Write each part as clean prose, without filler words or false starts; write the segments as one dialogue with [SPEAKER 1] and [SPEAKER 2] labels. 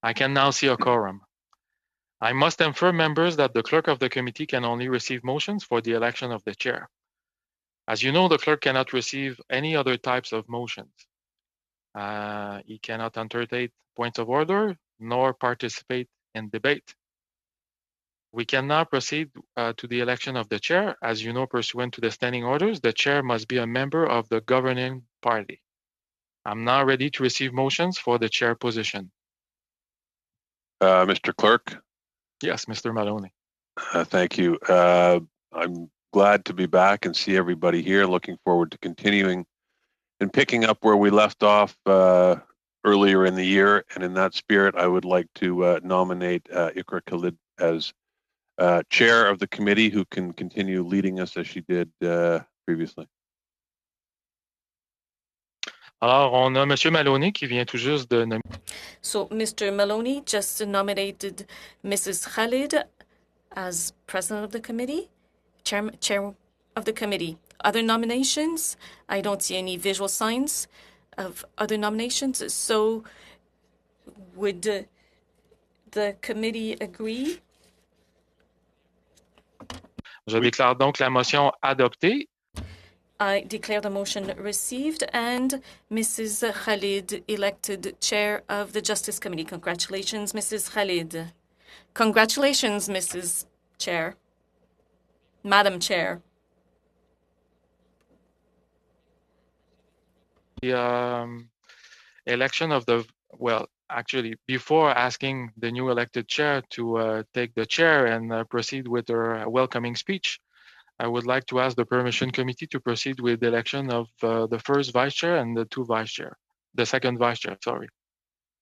[SPEAKER 1] I can now see a quorum. I must inform members that the clerk of the committee can only receive motions for the election of the chair. As you know, the clerk cannot receive any other types of motions. He cannot entertain points of order nor participate in debate. We can now proceed to the election of the chair. As you know, pursuant to the standing orders, the chair must be a member of the governing party. I'm now ready to receive motions for the chair position.
[SPEAKER 2] Mr. Clerk?
[SPEAKER 1] Yes, Mr. Maloney.
[SPEAKER 2] Thank you. I'm glad to be back and see everybody here. Looking forward to continuing and picking up where we left off earlier in the year. And in that spirit, I would like to nominate Iqra Khalid as chair of the committee, who can continue leading us as she did previously.
[SPEAKER 1] Alors, on a Monsieur Maloney qui vient tout juste de nommer.
[SPEAKER 3] So Mr. Maloney just nominated Mrs. Khalid as president of the committee, chair of the committee. Other nominations? I don't see any visual signs of other nominations. So would the committee agree?
[SPEAKER 1] Je déclare donc la motion adoptée.
[SPEAKER 3] I declare the motion received and Mrs. Khalid elected chair of the Justice Committee. Congratulations, Mrs. Khalid. Congratulations, Mrs. Chair. Madam Chair.
[SPEAKER 1] The election of the, well, actually, before asking the new elected chair to take the chair and proceed with her welcoming speech, I would like to ask the permission committee to proceed with the election of the first vice chair and the two vice chair, the second vice chair, sorry.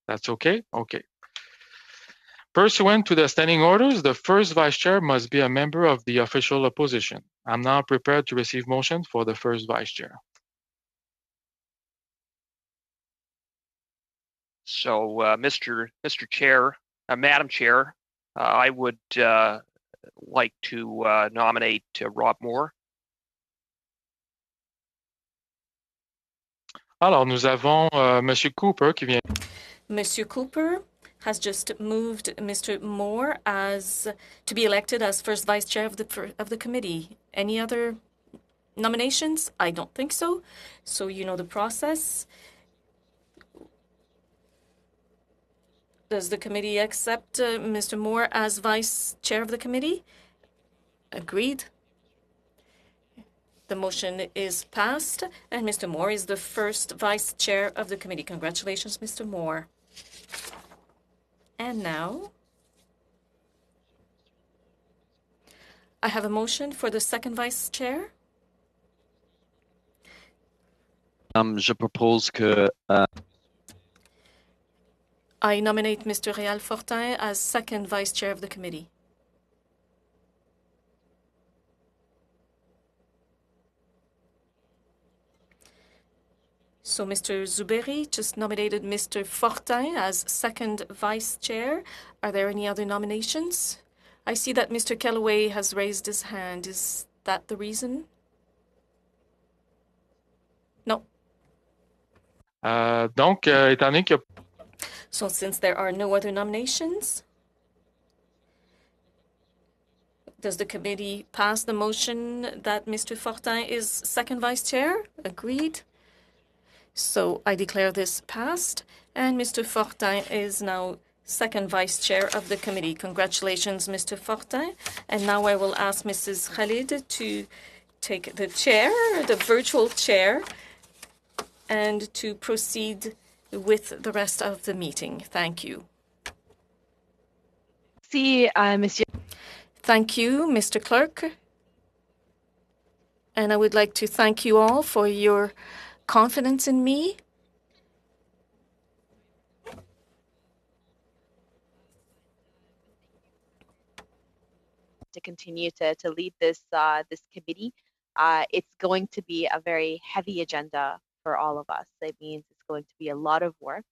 [SPEAKER 1] That's okay? Okay. Pursuant to the standing orders, the first vice chair must be a member of the official opposition. I'm now prepared to receive motion for the first vice chair.
[SPEAKER 4] So, Mr. Chair, Madam Chair, I would like to nominate Rob Moore.
[SPEAKER 1] Alors, nous avons Monsieur Cooper qui vient.
[SPEAKER 3] Monsieur Cooper has just moved Mr. Moore as to be elected as first vice chair of the committee. Any other nominations? I don't think so. So you know the process. Does the committee accept Mr. Moore as vice chair of the committee? Agreed. The motion is passed, and Mr. Moore is the first vice chair of the committee. Congratulations, Mr. Moore. And now, I have a motion for the second vice chair.
[SPEAKER 5] Je propose que
[SPEAKER 3] I nominate Mr. Réal Fortin as second vice chair of the committee. So Mr. Zuberi just nominated Mr. Fortin as second vice chair. Are there any other nominations? I see that Mr. Kellaway has raised his hand. Is that the reason? No.
[SPEAKER 1] Donc, étant donné qu'il y a...
[SPEAKER 3] So since there are no other nominations, does the committee pass the motion that Mr. Fortin is second vice chair? Agreed. So I declare this passed, and Mr. Fortin is now second vice chair of the committee. Congratulations, Mr. Fortin. And now I will ask Mrs. Khalid to take the chair, the virtual chair, and to proceed with the rest of the meeting. Thank you.
[SPEAKER 6] Merci, Monsieur.
[SPEAKER 3] Thank you, Mr. Clerk. And I would like to thank you all for your confidence in me.
[SPEAKER 6] To continue to lead this this committee. It's going to be a very heavy agenda for all of us. It means it's going to be a lot of work.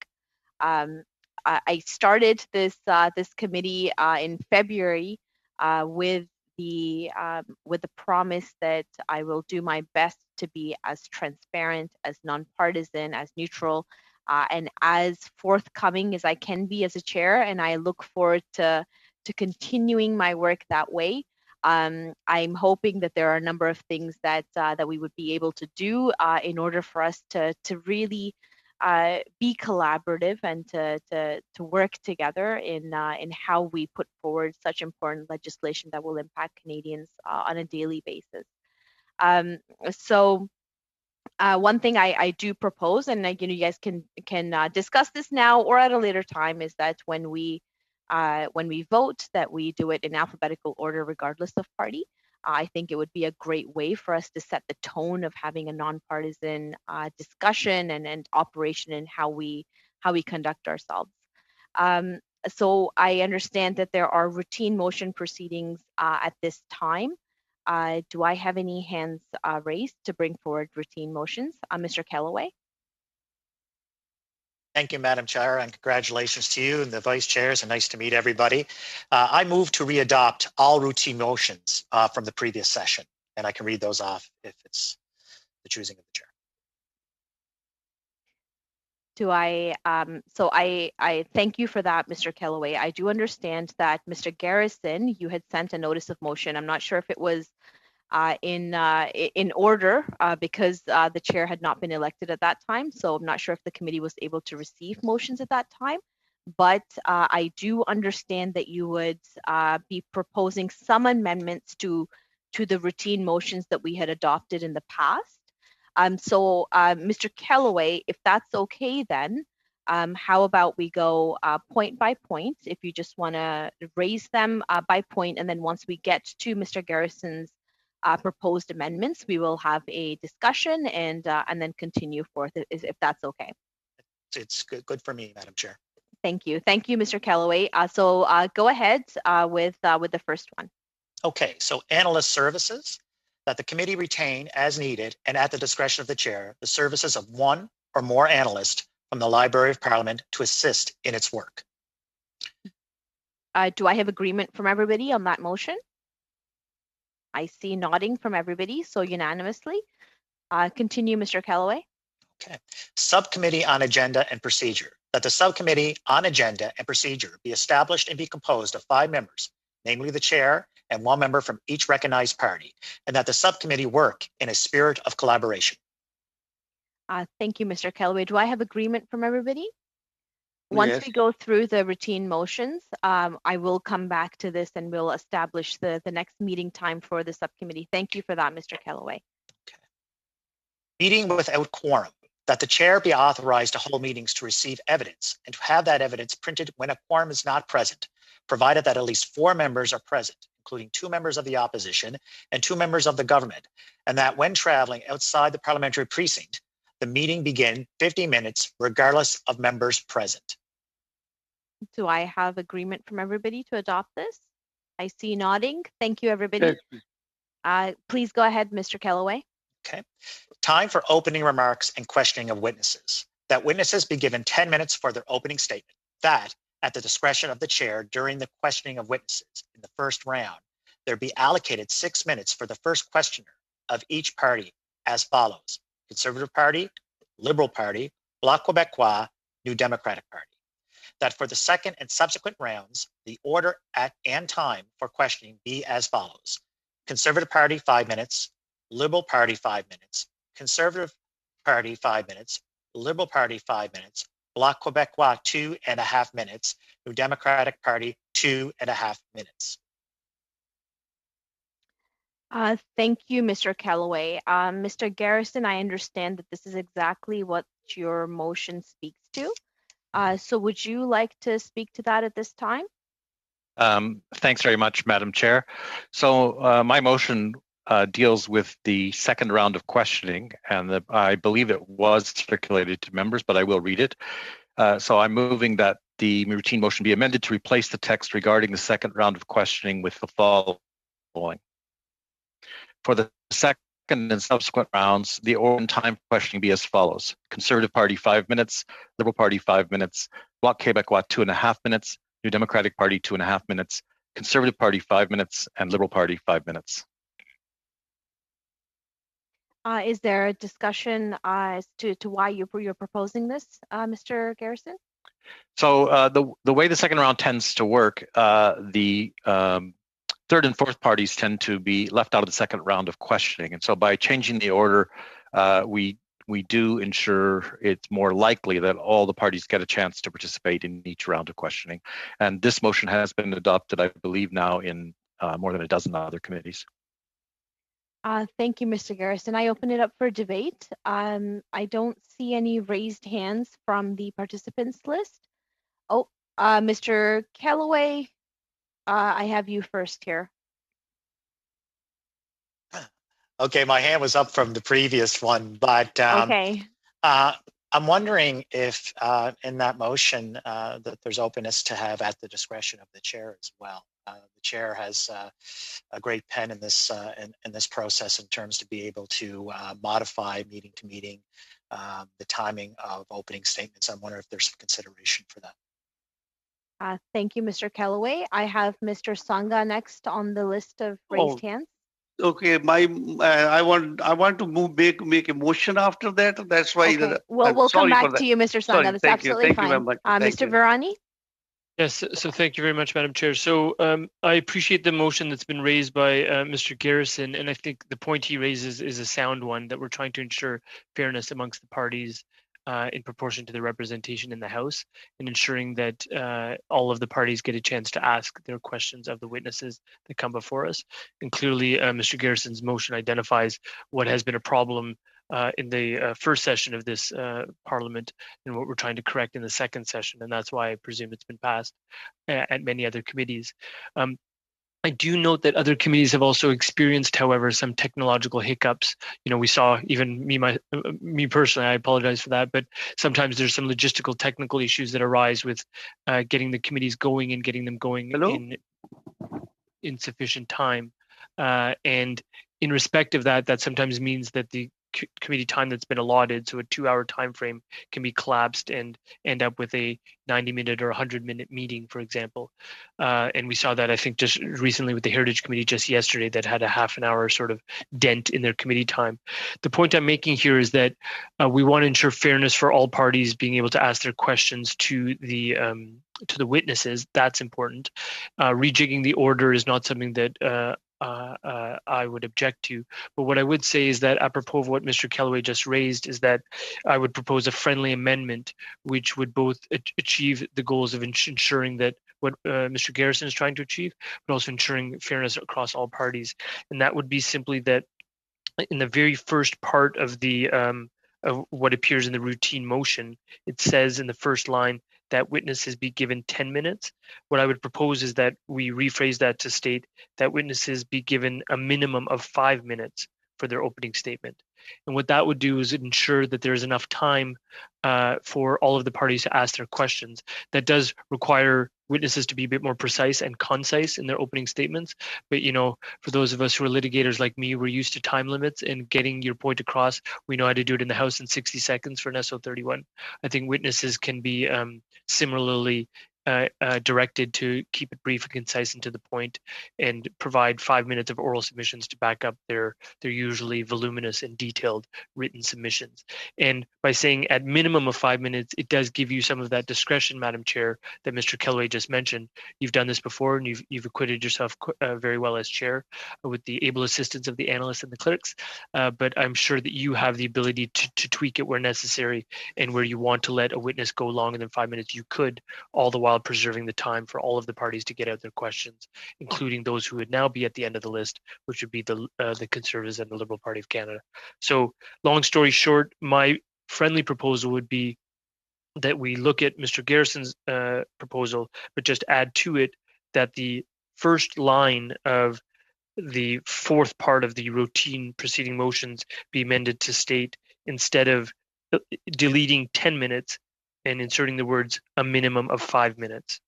[SPEAKER 6] I started this this committee in February with the promise that I will do my best to be as transparent, as nonpartisan, as neutral and as forthcoming as I can be as a chair, and I look forward to continuing my work that way. I'm hoping that there are a number of things that that we would be able to do in order for us to really be collaborative and to work together in how we put forward such important legislation that will impact Canadians on a daily basis. So one thing I do propose, and you guys can discuss this now or at a later time, is that when we vote, that we do it in alphabetical order regardless of party. I think it would be a great way for us to set the tone of having a nonpartisan discussion and operation in how we conduct ourselves. So I understand that there are routine motion proceedings at this time. Do I have any hands raised to bring forward routine motions? Mr. Kellaway?
[SPEAKER 7] Thank you, Madam Chair, and congratulations to you and the vice chairs, and nice to meet everybody. I move to readopt all routine motions from the previous session, and I can read those off if it's the choosing of the chair.
[SPEAKER 6] Do I, so I thank you for that, Mr. Kellaway. I do understand that Mr. Garrison, you had sent a notice of motion. I'm not sure if it was in order because the chair had not been elected at that time. So I'm not sure if the committee was able to receive motions at that time. But I do understand that you would be proposing some amendments to the routine motions that we had adopted in the past. So Mr. Kellaway, if that's okay, then how about we go point by point, if you just want to raise them by point, and then once we get to Mr. Garrison's proposed amendments, we will have a discussion and then continue forth, if that's okay.
[SPEAKER 7] It's good for me, Madam Chair.
[SPEAKER 6] Thank you, Mr. Kellaway. So go ahead with the first one.
[SPEAKER 7] Okay, so analyst services, that the committee retain as needed and at the discretion of the chair the services of one or more analysts from the Library of Parliament to assist in its work.
[SPEAKER 6] Do I have agreement from everybody on that motion? I see nodding from everybody, so unanimously. Continue, Mr. Kellaway.
[SPEAKER 7] Okay. Subcommittee on Agenda and Procedure, that the Subcommittee on Agenda and Procedure be established and be composed of 5 members, namely the chair and 1 member from each recognized party, and that the subcommittee work in a spirit of collaboration.
[SPEAKER 6] Thank you, Mr. Kellaway. Do I have agreement from everybody? Once we go through the routine motions, I will come back to this and we'll establish the next meeting time for the subcommittee. Thank you for that, Mr. Kellaway.
[SPEAKER 7] Okay. Meeting without quorum, that the chair be authorized to hold meetings to receive evidence and to have that evidence printed when a quorum is not present, provided that at least 4 members are present, including 2 members of the opposition and 2 members of the government, and that when traveling outside the parliamentary precinct, the meeting begin 50 minutes regardless of members present.
[SPEAKER 6] Do I have agreement from everybody to adopt this? I see nodding. Thank you, everybody. Please go ahead, Mr. Kellaway.
[SPEAKER 7] Okay. Time for opening remarks and questioning of witnesses. That witnesses be given 10 minutes for their opening statement. That, at the discretion of the chair during the questioning of witnesses in the first round, there be allocated 6 minutes for the first questioner of each party as follows: Conservative Party, Liberal Party, Bloc Québécois, New Democratic Party. That for the second and subsequent rounds, the order and time for questioning be as follows: Conservative Party 5 minutes, Liberal Party 5 minutes, Conservative Party 5 minutes, Liberal Party 5 minutes, Bloc Québécois 2.5 minutes, New Democratic Party 2.5 minutes.
[SPEAKER 6] Thank you, Mr. Kellaway. Mr. Garrison, I understand that this is exactly what your motion speaks to. So would you like to speak to that at this time?
[SPEAKER 5] Thanks very much, Madam Chair. So my motion deals with the second round of questioning, and I believe it was circulated to members, but I will read it. So I'm moving that the routine motion be amended to replace the text regarding the second round of questioning with the following. For the second and subsequent rounds, the order and time for questioning be as follows: Conservative Party 5 minutes, Liberal Party 5 minutes, Bloc Québécois 2.5 minutes, New Democratic Party 2.5 minutes, Conservative Party 5 minutes, and Liberal Party 5 minutes.
[SPEAKER 6] Is there a discussion as to why you're proposing this, Mr. Garrison?
[SPEAKER 5] So the way the second round tends to work, the third and fourth parties tend to be left out of the second round of questioning, and so by changing the order, we do ensure it's more likely that all the parties get a chance to participate in each round of questioning. And this motion has been adopted, I believe, now in more than a dozen other committees.
[SPEAKER 6] Thank you, Mr. Garrison. I open it up for debate. I don't see any raised hands from the participants list. Oh, Mr. Callaway, I have you first here.
[SPEAKER 7] Okay, my hand was up from the previous one, but
[SPEAKER 6] Okay.
[SPEAKER 7] I'm wondering if in that motion that there's openness to have at the discretion of the chair as well. The chair has a great pen in this process in terms to be able to modify meeting to meeting the timing of opening statements. I'm wondering if there's some consideration for that.
[SPEAKER 6] Thank you, Mr. Callaway. I have Mr. Sangha next on the list of raised hands.
[SPEAKER 8] Okay, I want to make a motion after that. That's why.
[SPEAKER 6] Okay. We'll come back to you, Mr. Sangha. That's absolutely fine.
[SPEAKER 8] Thank you very much.
[SPEAKER 6] Mr. Virani?
[SPEAKER 9] Yes, so thank you very much, Madam Chair. So I appreciate the motion that's been raised by Mr. Garrison, and I think the point he raises is a sound one, that we're trying to ensure fairness amongst the parties in proportion to the representation in the House, and ensuring that all of the parties get a chance to ask their questions of the witnesses that come before us. And clearly, Mr. Garrison's motion identifies what has been a problem in the first session of this Parliament, and what we're trying to correct in the second session, and that's why I presume it's been passed at many other committees. I do note that other committees have also experienced, however, some technological hiccups. You know, we saw even me personally, I apologize for that, but sometimes there's some logistical technical issues that arise with getting the committees going and getting them going in sufficient time. And in respect of that, that sometimes means that the committee time that's been allotted, so a 2-hour time frame, can be collapsed and end up with a 90-minute or 100-minute meeting, for example. And we saw that, I think, just recently with the Heritage Committee just yesterday, that had a half an hour sort of dent in their committee time. The point I'm making here is that we want to ensure fairness for all parties being able to ask their questions to the witnesses. That's important. Rejigging the order is not something that I would object to. But what I would say is that, apropos of what Mr. Callaway just raised, is that I would propose a friendly amendment which would both achieve the goals of ensuring that what Mr. Garrison is trying to achieve, but also ensuring fairness across all parties. And that would be simply that in the very first part of the of what appears in the routine motion, it says in the first line that witnesses be given 10 minutes. What I would propose is that we rephrase that to state that witnesses be given a minimum of 5 minutes for their opening statement. And what that would do is ensure that there's enough time for all of the parties to ask their questions. That does require witnesses to be a bit more precise and concise in their opening statements. But, you know, for those of us who are litigators like me, we're used to time limits and getting your point across. We know how to do it in the House in 60 seconds for an SO31. I think witnesses can be similarly directed to keep it brief and concise and to the point, and provide 5 minutes of oral submissions to back up their usually voluminous and detailed written submissions. And by saying at minimum of 5 minutes, it does give you some of that discretion, Madam Chair, that Mr. Callaway just mentioned. You've done this before, and you've acquitted yourself very well as chair with the able assistance of the analysts and the clerks. But I'm sure that you have the ability to tweak it where necessary, and where you want to let a witness go longer than 5 minutes, you could, all the while preserving the time for all of the parties to get out their questions, including those who would now be at the end of the list, which would be the Conservatives and the Liberal Party of Canada. So, long story short, my friendly proposal would be that we look at Mr. Garrison's proposal, but just add to it that the first line of the fourth part of the routine proceeding motions be amended to state, instead of deleting 10 minutes, and inserting the words a minimum of 5 minutes.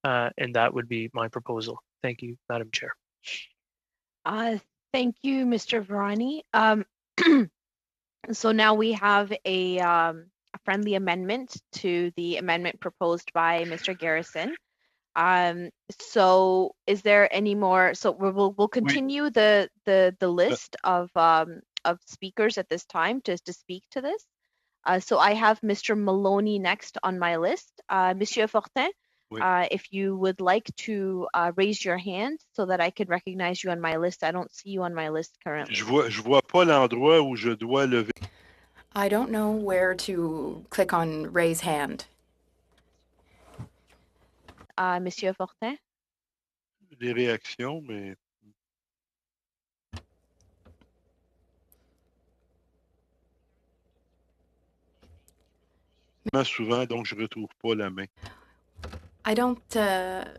[SPEAKER 9] And that would be my proposal. Thank you, Madam Chair.
[SPEAKER 6] Thank you, Mr. Virani. So now we have a friendly amendment to the amendment proposed by Mr. Garrison. So is there any more? So we'll continue the list of speakers at this time to speak to this. So I have Mr. Maloney next on my list. Monsieur Fortin, if you would like to raise your hand so that I can recognize you on my list. I don't see you on my list currently.
[SPEAKER 10] Je vois pas l'endroit où je dois lever.
[SPEAKER 11] I don't know where to click on raise hand.
[SPEAKER 6] Monsieur Fortin?
[SPEAKER 10] Les réactions, mais... Souvent, donc je retrouve pas la main.
[SPEAKER 11] I don't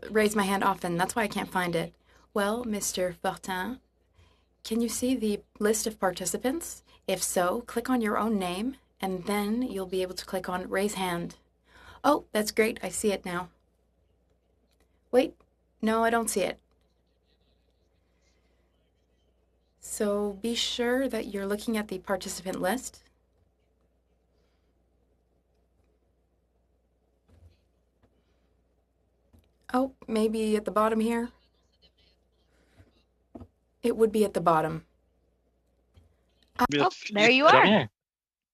[SPEAKER 11] raise my hand often. That's why I can't find it. Well, Mr. Fortin, can you see the list of participants? If so, click on your own name, and then you'll be able to click on raise hand. Oh, that's great. I see it now. Wait, no, I don't see it. So be sure that you're looking at the participant list. Oh, maybe at the bottom here? It would be at the bottom.
[SPEAKER 6] Oh, there you are.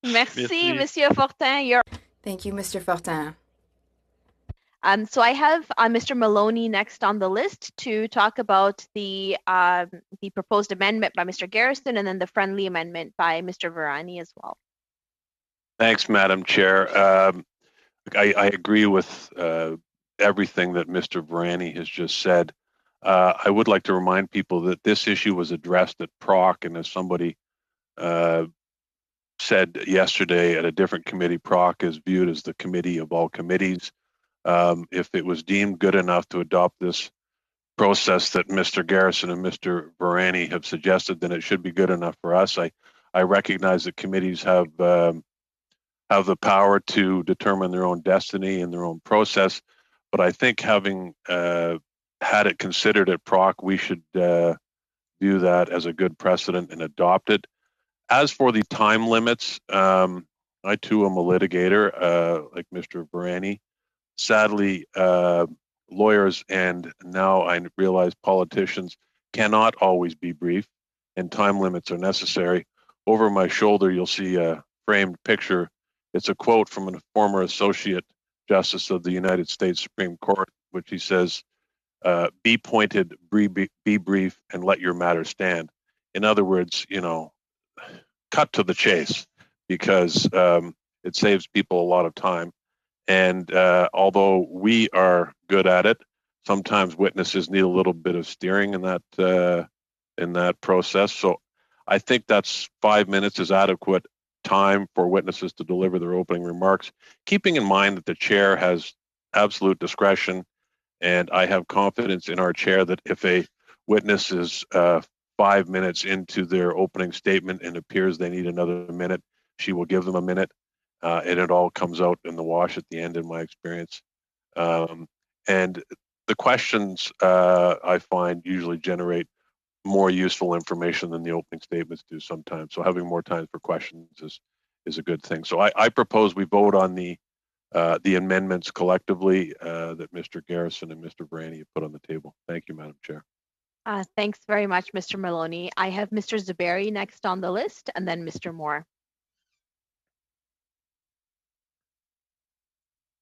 [SPEAKER 6] Merci, Monsieur Fortin.
[SPEAKER 11] Thank you, Mr. Fortin.
[SPEAKER 6] So I have Mr. Maloney next on the list to talk about the proposed amendment by Mr. Garrison and then the friendly amendment by Mr. Virani as well.
[SPEAKER 2] Thanks, Madam Chair. I agree with everything that Mr. Virani has just said. I would like to remind people that this issue was addressed at PROC, and as somebody said yesterday at a different committee, PROC is viewed as the committee of all committees. If it was deemed good enough to adopt this process that Mr. Garrison and Mr. Virani have suggested, then it should be good enough for us. I recognize that committees have the power to determine their own destiny and their own process, but I think having had it considered at PROC, we should view that as a good precedent and adopt it. As for the time limits, I too am a litigator, like Mr. Virani. Sadly, lawyers and now I realize politicians cannot always be brief, and time limits are necessary. Over my shoulder, you'll see a framed picture. It's a quote from a former Associate Justice of the United States Supreme Court, which he says, be pointed, be brief, and let your matter stand. In other words, cut to the chase, because it saves people a lot of time. And although we are good at it, sometimes witnesses need a little bit of steering in that process. So I think that's 5 minutes is adequate time for witnesses to deliver their opening remarks, keeping in mind that the chair has absolute discretion, and I have confidence in our chair that if a witness is 5 minutes into their opening statement and appears they need another minute, she will give them a minute, and it all comes out in the wash at the end, in my experience. And the questions I find usually generate more useful information than the opening statements do sometimes. So having more time for questions is a good thing. So I propose we vote on the amendments collectively that Mr. Garrison and Mr. Virani have put on the table. Thank you, Madam Chair.
[SPEAKER 6] Thanks very much, Mr. Maloney. I have Mr. Zuberi next on the list, and then Mr. Moore.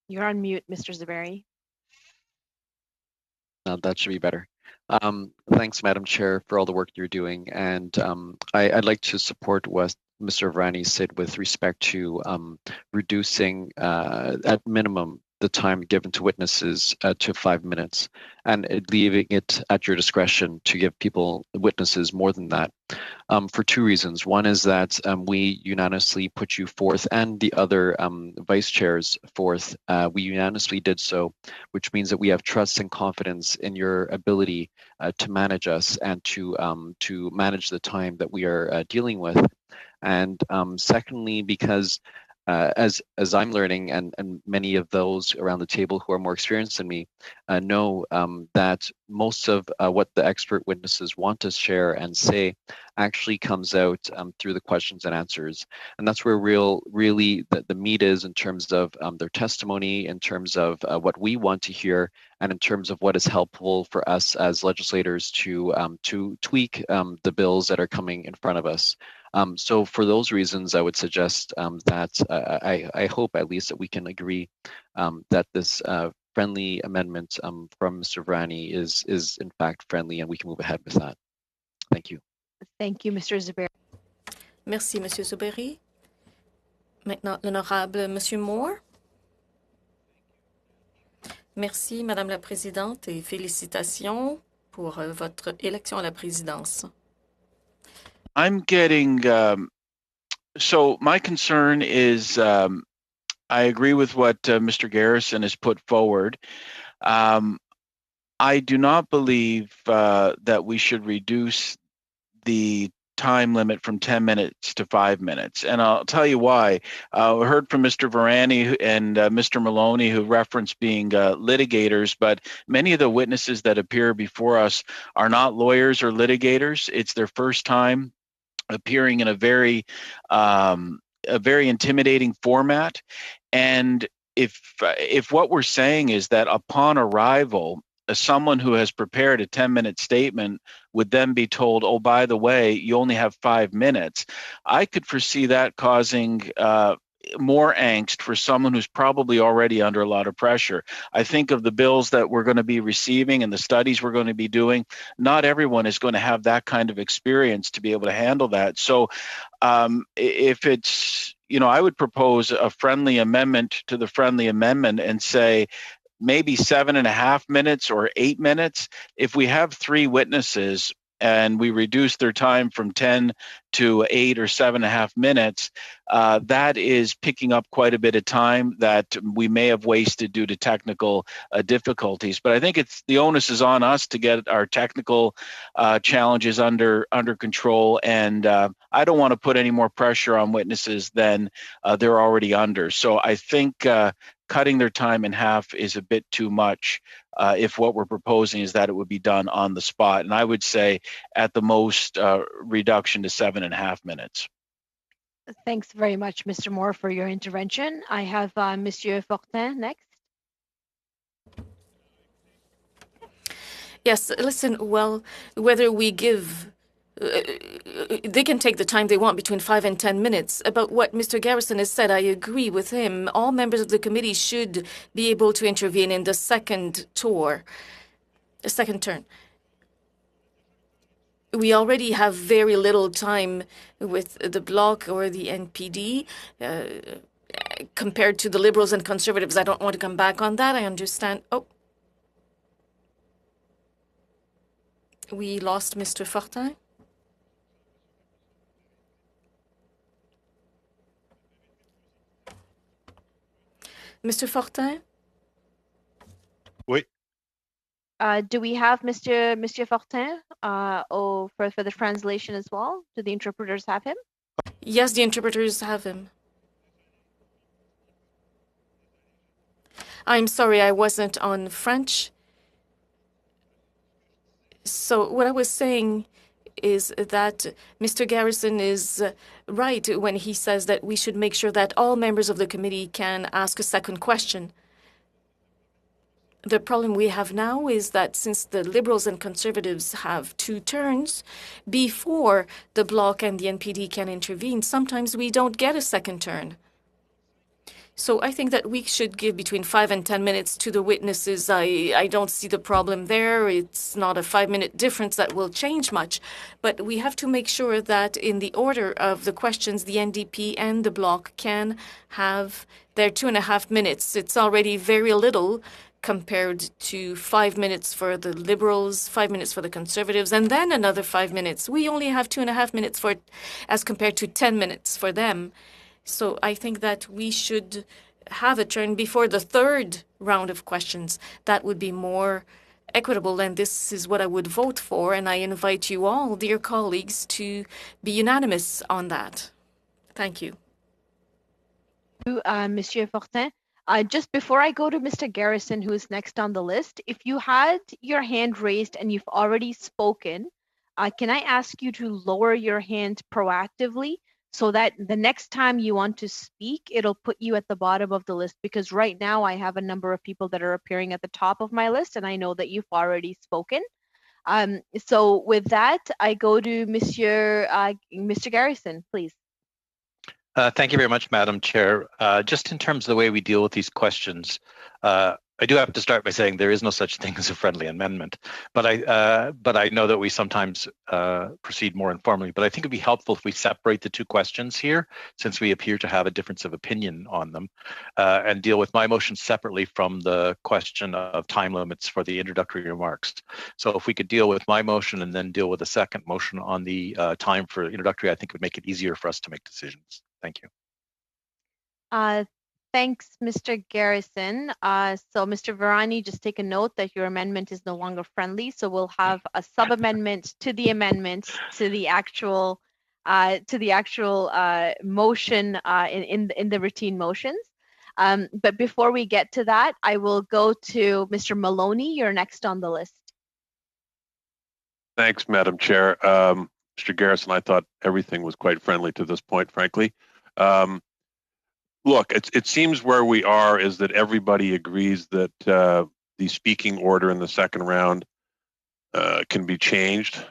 [SPEAKER 6] You're on mute, Mr. Zuberi.
[SPEAKER 12] That should be better. Thanks, Madam Chair, for all the work you're doing. And I'd like to support what Mr. Virani said with respect to reducing, at minimum, the time given to witnesses to 5 minutes, and leaving it at your discretion to give witnesses more than that, for two reasons. One is that we unanimously put you forth, and the other vice chairs forth. We unanimously did so, which means that we have trust and confidence in your ability to manage us and to manage the time that we are dealing with. And secondly, because as I'm learning, and many of those around the table who are more experienced than me know that most of what the expert witnesses want to share and say actually comes out through the questions and answers. And that's where really the meat is, in terms of their testimony, in terms of what we want to hear, and in terms of what is helpful for us as legislators to tweak the bills that are coming in front of us. So for those reasons, I would suggest that I hope at least that we can agree that this friendly amendment from Mr. Vrani is in fact friendly, and we can move ahead with that. Thank you.
[SPEAKER 6] Thank you, Mr. Zuberi.
[SPEAKER 3] Merci, Monsieur Zuberi. Maintenant, l'honorable Monsieur Moore. Merci, Madame la Présidente, et félicitations pour votre élection à la présidence.
[SPEAKER 13] I'm getting, so my concern is, I agree with what Mr. Garrison has put forward. I do not believe that we should reduce the time limit from 10 minutes to 5 minutes. And I'll tell you why. We heard from Mr. Vrani and Mr. Maloney, who referenced being litigators, but many of the witnesses that appear before us are not lawyers or litigators. It's their first time appearing in a very intimidating format. And if what we're saying is that upon arrival, someone who has prepared a 10-minute statement would then be told, oh, by the way, you only have 5 minutes, I could foresee that causing more angst for someone who's probably already under a lot of pressure. I think of the bills that we're going to be receiving and the studies we're going to be doing. Not everyone is going to have that kind of experience to be able to handle that. So if it's, I would propose a friendly amendment to the friendly amendment and say, maybe 7.5 minutes or 8 minutes. If we have 3 witnesses and we reduce their time from 10 to 8 or 7.5 minutes, that is picking up quite a bit of time that we may have wasted due to technical difficulties. But I think the onus is on us to get our technical challenges under control. And I don't want to put any more pressure on witnesses than they're already under. So I think cutting their time in half is a bit too much if what we're proposing is that it would be done on the spot. And I would say at the most reduction to 7.5 minutes.
[SPEAKER 6] Thanks very much, Mr. Moore, for your intervention. I have Monsieur Fortin next.
[SPEAKER 3] Yes, listen, well, whether we give they can take the time they want between 5 and 10 minutes. About what Mr. Garrison has said, I agree with him. All members of the committee should be able to intervene in the second turn. We already have very little time with the Bloc or the NPD compared to the Liberals and Conservatives. I don't want to come back on that. I understand. Oh. We lost Mr. Fortin. Mr. Fortin?
[SPEAKER 10] Oui.
[SPEAKER 6] Do we have Monsieur Fortin for the translation as well? Do the interpreters have him?
[SPEAKER 3] Yes, the interpreters have him. I'm sorry, I wasn't on French. So what I was saying is that Mr. Garrison is right when he says that we should make sure that all members of the committee can ask a second question. The problem we have now is that since the Liberals and Conservatives have 2 turns, before the Bloc and the NPD can intervene, sometimes we don't get a second turn. So I think that we should give between 5 and 10 minutes to the witnesses. I don't see the problem there. It's not a 5-minute difference that will change much. But we have to make sure that in the order of the questions, the NDP and the Bloc can have their 2.5 minutes. It's already very little compared to 5 minutes for the Liberals, 5 minutes for the Conservatives, and then another 5 minutes. We only have 2.5 minutes as compared to 10 minutes for them. So I think that we should have a turn before the 3rd round of questions. That would be more equitable, and this is what I would vote for, and I invite you all, dear colleagues, to be unanimous on that. Thank you.
[SPEAKER 6] Monsieur Fortin. Just before I go to Mr. Garrison, who is next on the list, if you had your hand raised and you've already spoken, can I ask you to lower your hand proactively so that the next time you want to speak, it'll put you at the bottom of the list? Because right now I have a number of people that are appearing at the top of my list, and I know that you've already spoken. So with that, I go to Mr. Garrison, please.
[SPEAKER 5] Thank you very much, Madam Chair. Just in terms of the way we deal with these questions, I do have to start by saying there is no such thing as a friendly amendment, but I know that we sometimes proceed more informally. But I think it'd be helpful if we separate the two questions here, since we appear to have a difference of opinion on them, and deal with my motion separately from the question of time limits for the introductory remarks. So if we could deal with my motion and then deal with a second motion on the time for introductory, I think it would make it easier for us to make decisions. Thank you.
[SPEAKER 6] Thanks, Mr. Garrison. So Mr. Virani, just take a note that your amendment is no longer friendly. So we'll have a sub-amendment to the amendment to the actual motion in the routine motions. But before we get to that, I will go to Mr. Maloney. You're next on the list.
[SPEAKER 2] Thanks, Madam Chair. Mr. Garrison, I thought everything was quite friendly to this point, frankly. Look, it seems where we are is that everybody agrees that the speaking order in the second round can be changed,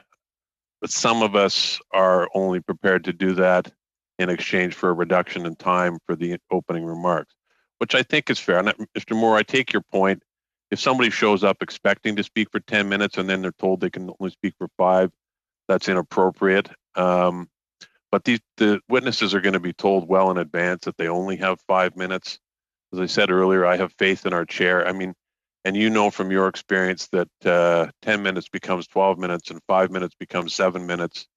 [SPEAKER 2] but some of us are only prepared to do that in exchange for a reduction in time for the opening remarks, which I think is fair. And Mr. Moore, I take your point. If somebody shows up expecting to speak for 10 minutes and then they're told they can only speak for 5, that's inappropriate. But the witnesses are going to be told well in advance that they only have 5 minutes. As I said earlier, I have faith in our chair. I mean, and you know from your experience that 10 minutes becomes 12 minutes and 5 minutes becomes 7 minutes.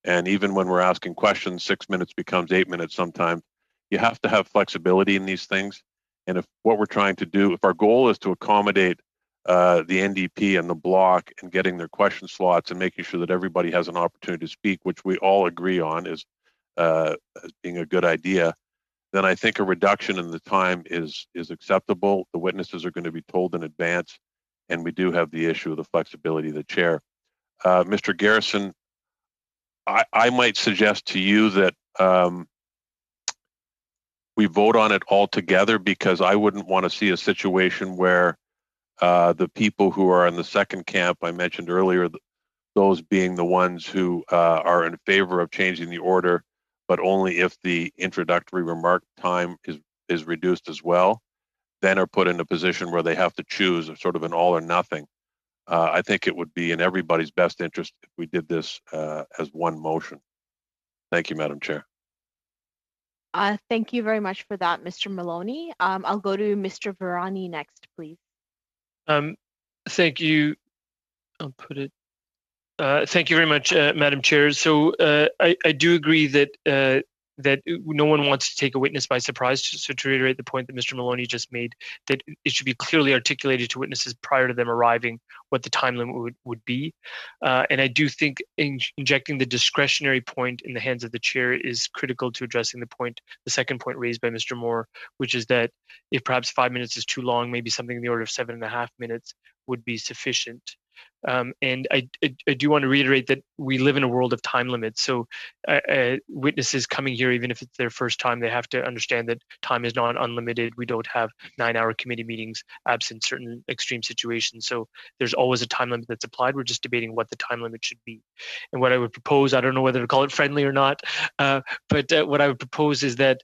[SPEAKER 2] And even when we're asking questions, 6 minutes becomes 8 minutes sometimes. You have to have flexibility in these things. And if what we're trying to do, if our goal is to accommodate the NDP and the bloc and getting their question slots and making sure that everybody has an opportunity to speak, which we all agree on is as being a good idea, then I think a reduction in the time is acceptable. The witnesses are going to be told in advance, and we do have the issue of the flexibility of the chair. Mr. Garrison, I might suggest to you that we vote on it all together, because I wouldn't want to see a situation where the people who are in the second camp I mentioned earlier, those being the ones who are in favor of changing the order, but only if the introductory remark time is reduced as well, then are put in a position where they have to choose sort of an all or nothing. I think it would be in everybody's best interest if we did this as one motion. Thank you, Madam Chair.
[SPEAKER 6] Thank you very much for that, Mr. Maloney. I'll go to Mr. Virani next, please.
[SPEAKER 9] Thank you. I'll put it. Thank you very much, Madam Chair. So I do agree that that no one wants to take a witness by surprise. So to reiterate the point that Mr. Maloney just made, that it should be clearly articulated to witnesses prior to them arriving what the time limit would be. And I do think injecting the discretionary point in the hands of the chair is critical to addressing the second point raised by Mr. Moore, which is that if perhaps 5 minutes is too long, maybe something in the order of 7.5 minutes would be sufficient. And I do want to reiterate that we live in a world of time limits. So witnesses coming here, even if it's their first time, they have to understand that time is not unlimited. We don't have 9-hour committee meetings absent certain extreme situations. So there's always a time limit that's applied. We're just debating what the time limit should be. And what I would propose, I don't know whether to call it friendly or not, but what I would propose is that,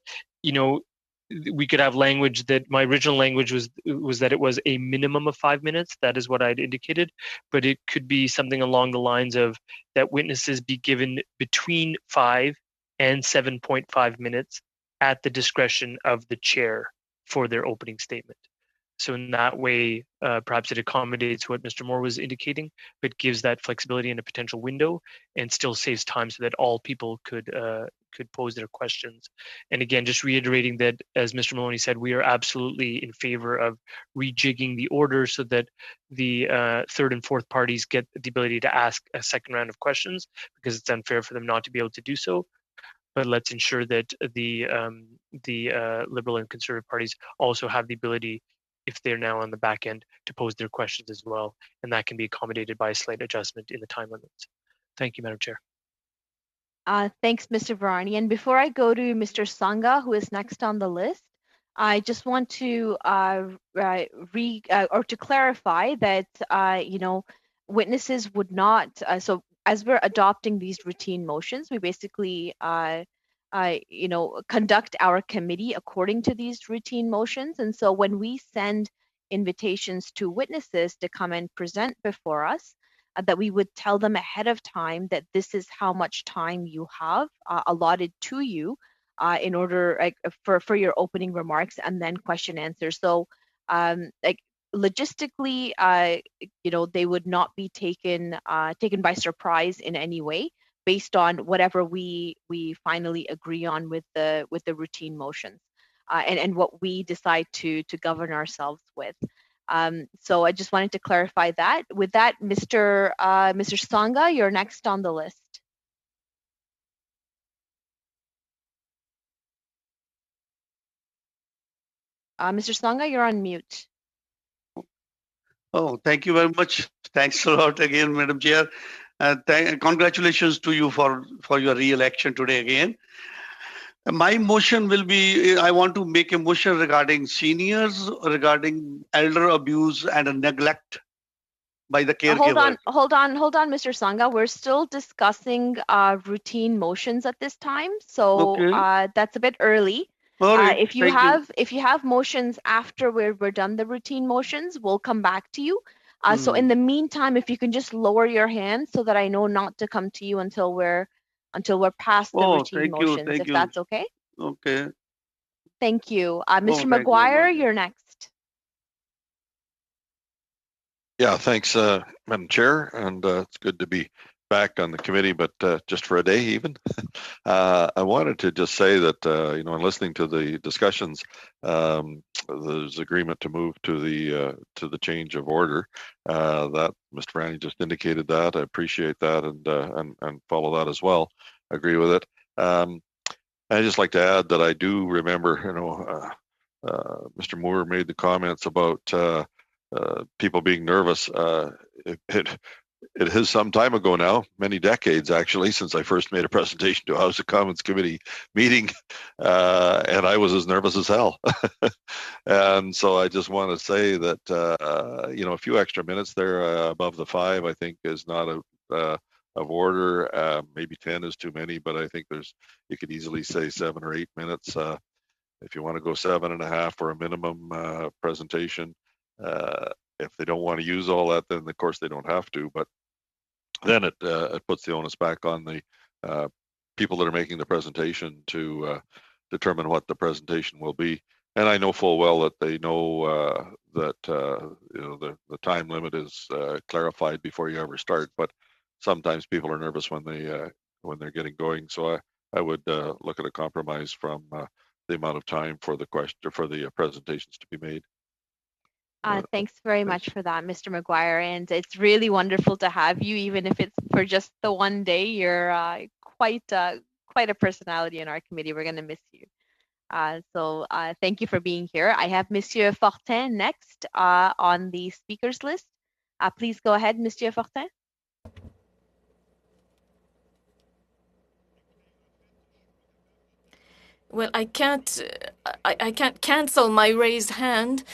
[SPEAKER 9] we could have language that my original language was that it was a minimum of 5 minutes. That is what I'd indicated, but it could be something along the lines of that witnesses be given between 5 and 7.5 minutes at the discretion of the chair for their opening statement. So in that way, perhaps it accommodates what Mr. Moore was indicating, but gives that flexibility in a potential window and still saves time so that all people could pose their questions. And again, just reiterating that, as Mr. Maloney said, we are absolutely in favor of rejigging the order so that the third and fourth parties get the ability to ask a second round of questions, because it's unfair for them not to be able to do so. But let's ensure that the Liberal and Conservative parties also have the ability, if they're now on the back end, to pose their questions as well. And that can be accommodated by a slight adjustment in the time limits. Thank you, Madam Chair.
[SPEAKER 6] Thanks, Mr. Virani. And before I go to Mr. Sangha, who is next on the list, I just want to to clarify that witnesses would not, so as we're adopting these routine motions, we basically conduct our committee according to these routine motions. And so when we send invitations to witnesses to come and present before us, that we would tell them ahead of time that this is how much time you have allotted to you in order for your opening remarks and then question answer. So logistically, they would not be taken by surprise in any way, based on whatever we finally agree on with the routine motions, and what we decide to govern ourselves with. So I just wanted to clarify that. With that, Mr. Songa, you're next on the list. Mr. Songa, you're on mute.
[SPEAKER 8] Oh, thank you very much. Thanks a lot again, Madam Chair. Congratulations to you for your re-election today again. My motion will be, I want to make a motion regarding seniors, regarding elder abuse and neglect by the caregiver.
[SPEAKER 6] Hold on, Mr. Songa. We're still discussing routine motions at this time, so
[SPEAKER 8] okay.
[SPEAKER 6] That's a bit early.
[SPEAKER 8] Right,
[SPEAKER 6] if you have motions after we're done the routine motions, we'll come back to you. So in the meantime, if you can just lower your hand so that I know not to come to you until we're past the routine motions, if that's okay.
[SPEAKER 8] Okay.
[SPEAKER 6] Thank you. Mr. McGuire, you're next.
[SPEAKER 14] Yeah, thanks, Madam Chair, and it's good to be back on the committee, but just for a day even. I wanted to just say that, in listening to the discussions, there's agreement to move to the change of order. That Mr. Vrani just indicated that. I appreciate that and follow that as well. I agree with it. I just like to add that I do remember, Mr. Moore made the comments about people being nervous. It is some time ago now, many decades actually, since I first made a presentation to a House of Commons committee meeting, and I was as nervous as hell. And so I just want to say that, a few extra minutes there above the 5, I think, is not of order. Maybe 10 is too many, but I think you could easily say 7 or 8 minutes. If you want to go 7.5 for a minimum presentation, if they don't want to use all that, then of course they don't have to, but then it puts the onus back on the people that are making the presentation to determine what the presentation will be. And I know full well that they know that the time limit is clarified before you ever start, but sometimes people are nervous when they're getting going. So I would look at a compromise from the amount of time for the presentations to be made.
[SPEAKER 6] Thanks very much for that, Mr. McGuire, and it's really wonderful to have you, even if it's for just the one day. You're quite a personality in our committee. We're going to miss you. So thank you for being here. I have Monsieur Fortin next on the speakers list. Please go ahead, Monsieur Fortin.
[SPEAKER 3] Well, I can't cancel my raised hand.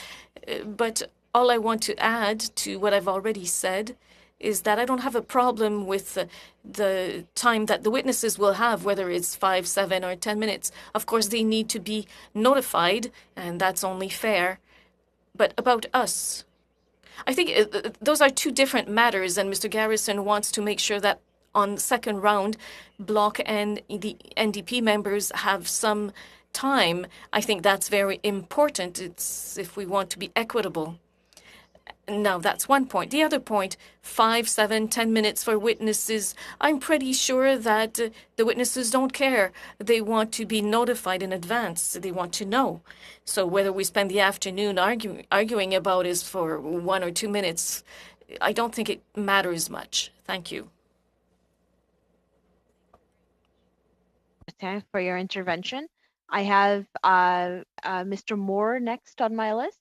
[SPEAKER 3] But all I want to add to what I've already said is that I don't have a problem with the time that the witnesses will have, whether it's 5, 7, or 10 minutes. Of course, they need to be notified, and that's only fair. But about us, I think those are two different matters, and Mr. Garrison wants to make sure that on the second round, Bloc and the NDP members have some time. I think that's very important. It's if we want to be equitable. Now, that's one point. The other point, 5, 7, 10 minutes for witnesses. I'm pretty sure that the witnesses don't care. They want to be notified in advance. They want to know. So whether we spend the afternoon arguing about is for 1 or 2 minutes, I don't think it matters much. Thank you.
[SPEAKER 6] Okay, for your intervention. I have Mr. Moore next on my list.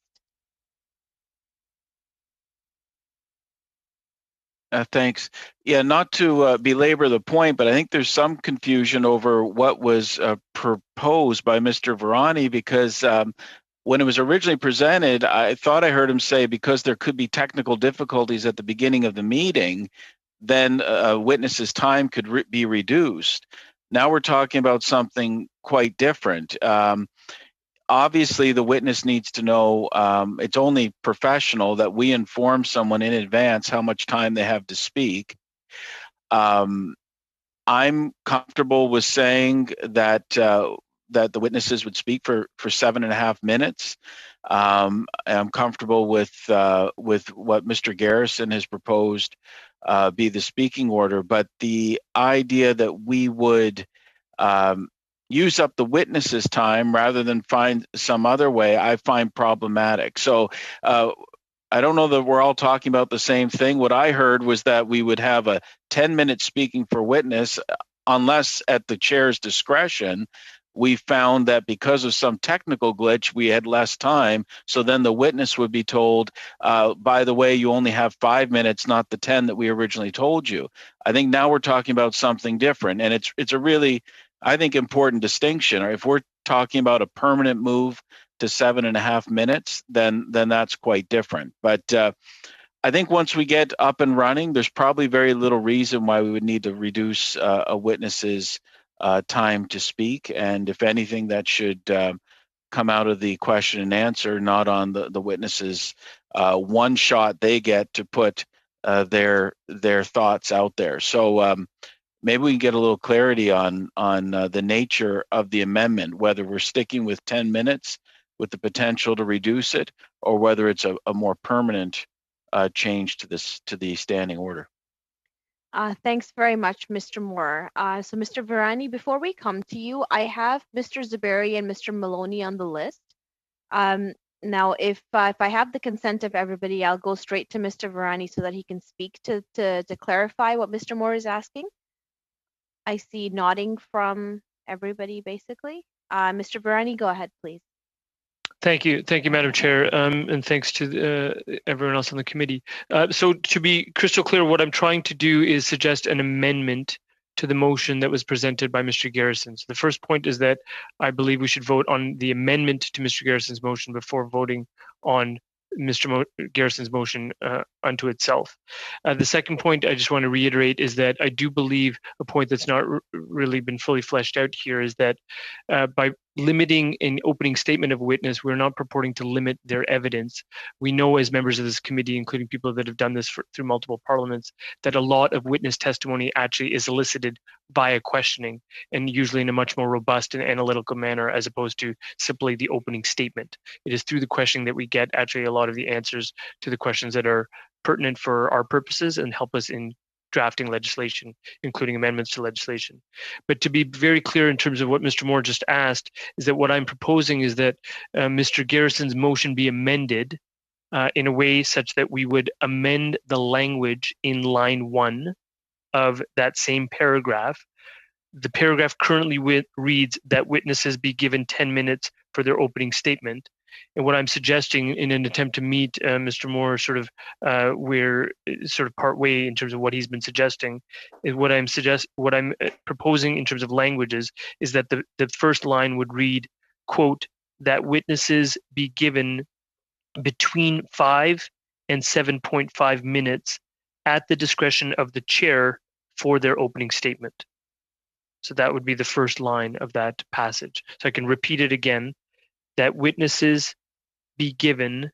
[SPEAKER 13] Thanks. Yeah, not to belabor the point, but I think there's some confusion over what was proposed by Mr. Vrani, because when it was originally presented, I thought I heard him say because there could be technical difficulties at the beginning of the meeting, then a witness's time could be reduced. Now we're talking about something quite different. Obviously, the witness needs to know, it's only professional that we inform someone in advance how much time they have to speak. I'm comfortable with saying that that the witnesses would speak for 7.5 minutes. I'm comfortable with what Mr. Garrison has proposed be the speaking order, but the idea that we would use up the witness's time rather than find some other way, I find problematic. So I don't know that we're all talking about the same thing. What I heard was that we would have a 10-minute speaking for witness, unless at the chair's discretion, we found that because of some technical glitch, we had less time. So then the witness would be told, by the way, you only have 5 minutes, not the 10 that we originally told you. I think now we're talking about something different. And it's a really, I think, important distinction. Or if we're talking about a permanent move to 7.5 minutes, then that's quite different. But I think once we get up and running, there's probably very little reason why we would need to reduce a witness's time to speak. And if anything, that should come out of the question and answer, not on the witnesses' one shot they get to put their thoughts out there. So maybe we can get a little clarity on the nature of the amendment, whether we're sticking with 10 minutes with the potential to reduce it, or whether it's a more permanent change to the standing order.
[SPEAKER 6] Thanks very much, Mr. Moore. So Mr. Virani, before we come to you, I have Mr. Zuberi and Mr. Maloney on the list. Now, if I have the consent of everybody, I'll go straight to Mr. Virani so that he can speak to clarify what Mr. Moore is asking. I see nodding from everybody, basically. Mr. Virani, go ahead, please.
[SPEAKER 9] Thank you, Madam Chair, and thanks to everyone else on the committee. So to be crystal clear, what I'm trying to do is suggest an amendment to the motion that was presented by Mr. Garrison. So the first point is that I believe we should vote on the amendment to Mr. Garrison's motion before voting on Mr. Garrison's motion unto itself. The second point I just want to reiterate is that I do believe a point that's not really been fully fleshed out here is that by limiting an opening statement of a witness, we're not purporting to limit their evidence. We know as members of this committee, including people that have done this through multiple parliaments, that a lot of witness testimony actually is elicited via questioning, and usually in a much more robust and analytical manner as opposed to simply the opening statement. It is through the questioning that we get actually a lot of the answers to the questions that are pertinent for our purposes and help us in drafting legislation, including amendments to legislation. But to be very clear in terms of what Mr. Moore just asked, is that what I'm proposing is that Mr. Garrison's motion be amended in a way such that we would amend the language in line 1 of that same paragraph. The paragraph currently reads that witnesses be given 10 minutes for their opening statement. And what I'm suggesting in an attempt to meet Mr. Moore we're sort of part way in terms of what he's been suggesting, is what I'm proposing in terms of languages is that the first line would read, quote, that witnesses be given between 5 and 7.5 minutes at the discretion of the chair for their opening statement. So that would be the first line of that passage. So I can repeat it again, that witnesses be given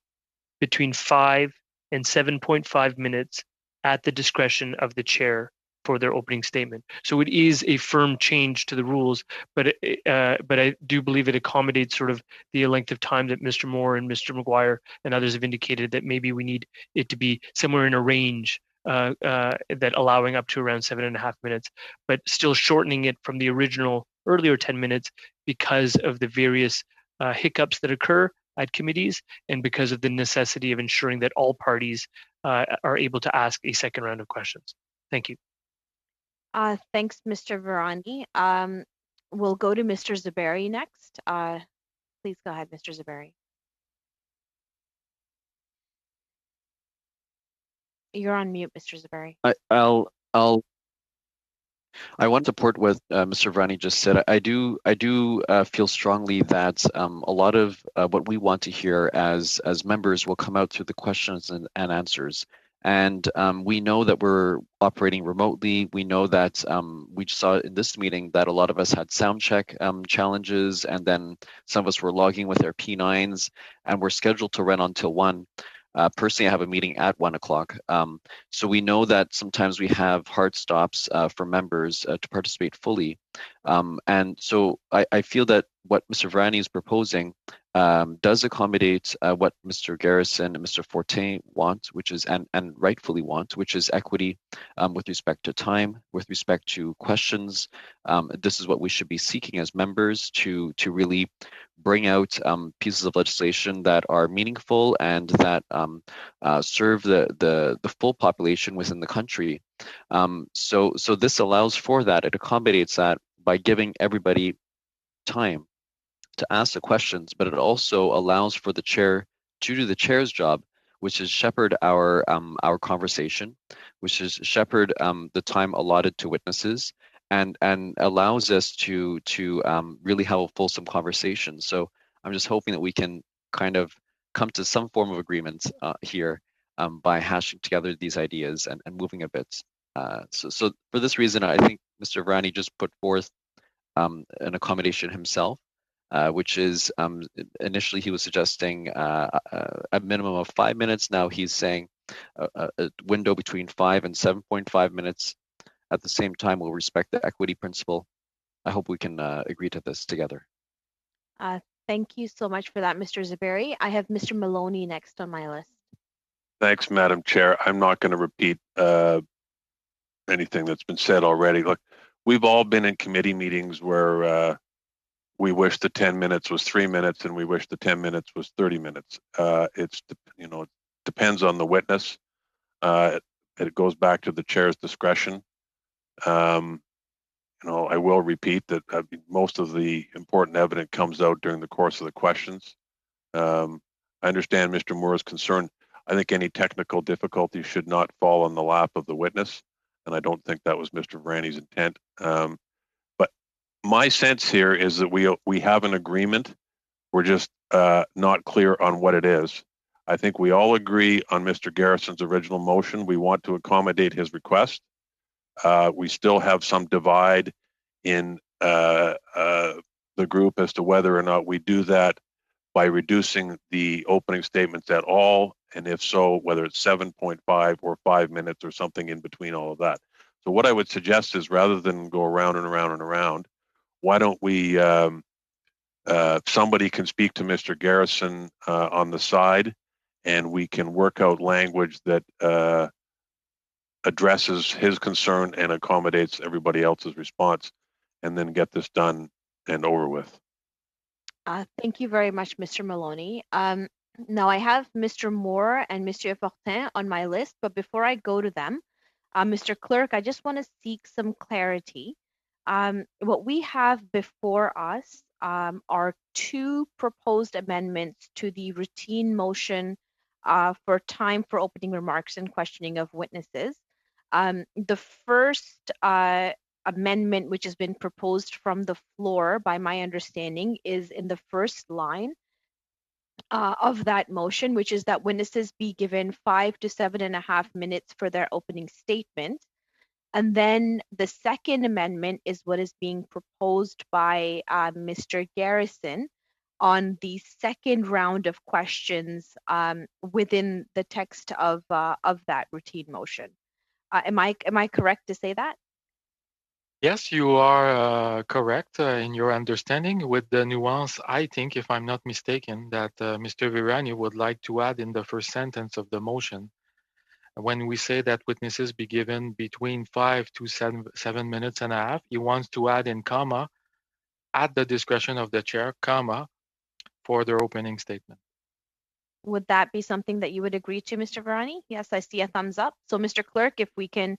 [SPEAKER 9] between 5 and 7.5 minutes at the discretion of the chair for their opening statement. So it is a firm change to the rules, but I do believe it accommodates sort of the length of time that Mr. Moore and Mr. Maguire and others have indicated that maybe we need it to be somewhere in a range that allowing up to around 7.5 minutes, but still shortening it from the original earlier 10 minutes because of the various hiccups that occur at committees and because of the necessity of ensuring that all parties are able to ask a second round of questions. Thank you.
[SPEAKER 6] Thanks, Mr. Virani. We'll go to Mr. Zuberi next. Please go ahead, Mr. Zuberi. You're on mute, Mr. Zuberi.
[SPEAKER 12] I'll I want to support what Mr. Vrani just said. I do feel strongly that a lot of what we want to hear as members will come out through the questions and answers. And we know that we're operating remotely. We know that we saw in this meeting that a lot of us had sound check challenges, and then some of us were logging with their P9s, and we're scheduled to run until 1. Personally, I have a meeting at 1 o'clock. So we know that sometimes we have hard stops for members to participate fully. And so I feel that what Mr. Vrani is proposing does accommodate what Mr. Garrison and Mr. Fortin want, which is, and rightfully want, which is equity with respect to time, with respect to questions. This is what we should be seeking as members to really bring out pieces of legislation that are meaningful and that serve the full population within the country. So this allows for that. It accommodates that by giving everybody time to ask the questions, but it also allows for the chair to do the chair's job, which is shepherd our conversation, which is shepherd the time allotted to witnesses, and allows us to really have a fulsome conversation. So I'm just hoping that we can kind of come to some form of agreement here by hashing together these ideas and moving a bit. So for this reason, I think Mr. Vrani just put forth an accommodation himself, which is initially he was suggesting a minimum of 5 minutes. Now he's saying a window between 5 and 7.5 minutes. At the same time, we'll respect the equity principle. I hope we can agree to this together.
[SPEAKER 6] Thank you so much for that, Mr. Zaberi. I have Mr. Maloney next on my list.
[SPEAKER 2] Thanks, Madam Chair. I'm not going to repeat anything that's been said already. Look, we've all been in committee meetings where we wish the 10 minutes was 3 minutes and we wish the 10 minutes was 30 minutes. It depends on the witness. It goes back to the chair's discretion. I will repeat that most of the important evidence comes out during the course of the questions. I understand Mr. Moore's concern. I think any technical difficulty should not fall on the lap of the witness, and I don't think that was Mr. Vrani's intent. But my sense here is that we have an agreement. We're just not clear on what it is. I think we all agree on Mr. Garrison's original motion. We want to accommodate his request. We still have some divide in the group as to whether or not we do that by reducing the opening statements at all, and if so, whether it's 7.5 or 5 minutes or something in between all of that. So what I would suggest is, rather than go around and around and around, why don't we, somebody can speak to Mr. Garrison on the side, and we can work out language that addresses his concern and accommodates everybody else's response, and then get this done and over with.
[SPEAKER 6] Thank you very much, Mr. Maloney. Now I have Mr. Moore and Mr. Fortin on my list, but before I go to them, Mr. Clerk, I just want to seek some clarity. What we have before us are 2 proposed amendments to the routine motion for time for opening remarks and questioning of witnesses. The first amendment, which has been proposed from the floor, by my understanding, is in the first line of that motion, which is that witnesses be given 5 to 7.5 minutes for their opening statement. And then the second amendment is what is being proposed by Mr. Garrison on the second round of questions within the text of that routine motion. Am I correct to say that?
[SPEAKER 1] Yes, you are correct in your understanding, with the nuance, I think, if I'm not mistaken, that Mr. Virani would like to add in the first sentence of the motion. When we say that witnesses be given between 5 to 7 minutes and a half, he wants to add in comma, at the discretion of the chair, comma, for their opening statement.
[SPEAKER 6] Would that be something that you would agree to, Mr. Virani? Yes, I see a thumbs up. So, Mr. Clerk, if we can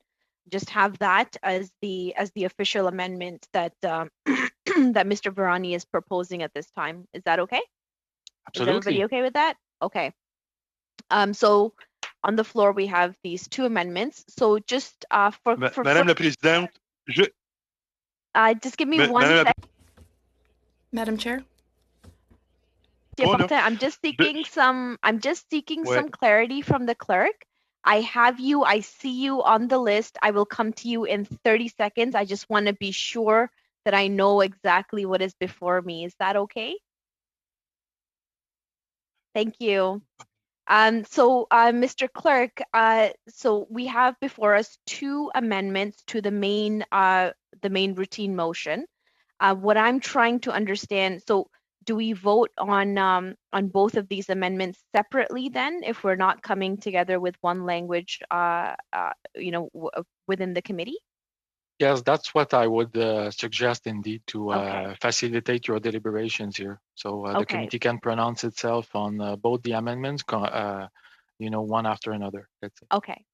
[SPEAKER 6] just have that as the official amendment that that Mr. Virani is proposing at this time. Is that okay?
[SPEAKER 1] Absolutely.
[SPEAKER 6] Is everybody okay with that? Okay. So on the floor we have these 2 amendments. So just
[SPEAKER 10] Madame la Présidente,
[SPEAKER 6] just give me one second.
[SPEAKER 11] Madam Chair.
[SPEAKER 6] I'm just seeking some clarity from the clerk. I have you, I see you on the list. I will come to you in 30 seconds. I just want to be sure that I know exactly what is before me. Is that okay? Thank you. Mr. Clerk, so we have before us two amendments to the main routine motion. What I'm trying to understand, so do we vote on both of these amendments separately then, if we're not coming together with one language, within the committee?
[SPEAKER 1] Yes, that's what I would suggest indeed to
[SPEAKER 6] Okay.
[SPEAKER 1] facilitate your deliberations here. So the
[SPEAKER 6] Okay.
[SPEAKER 1] committee can pronounce itself on both the amendments, one after another. That's it.
[SPEAKER 6] Okay.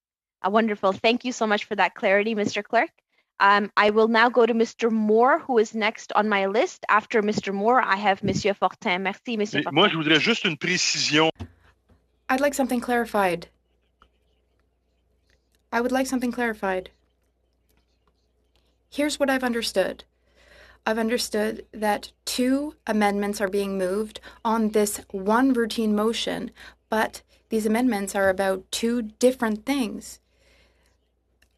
[SPEAKER 6] Wonderful. Thank you so much for that clarity, Mr. Clerk. I will now go to Mr. Moore, who is next on my list. After Mr. Moore, I have Monsieur Fortin. Merci, Monsieur Fortin.
[SPEAKER 10] Moi, je voudrais juste une précision.
[SPEAKER 11] I'd like something clarified. I would like something clarified. Here's what I've understood. I've understood that two amendments are being moved on this one routine motion, but these amendments are about two different things.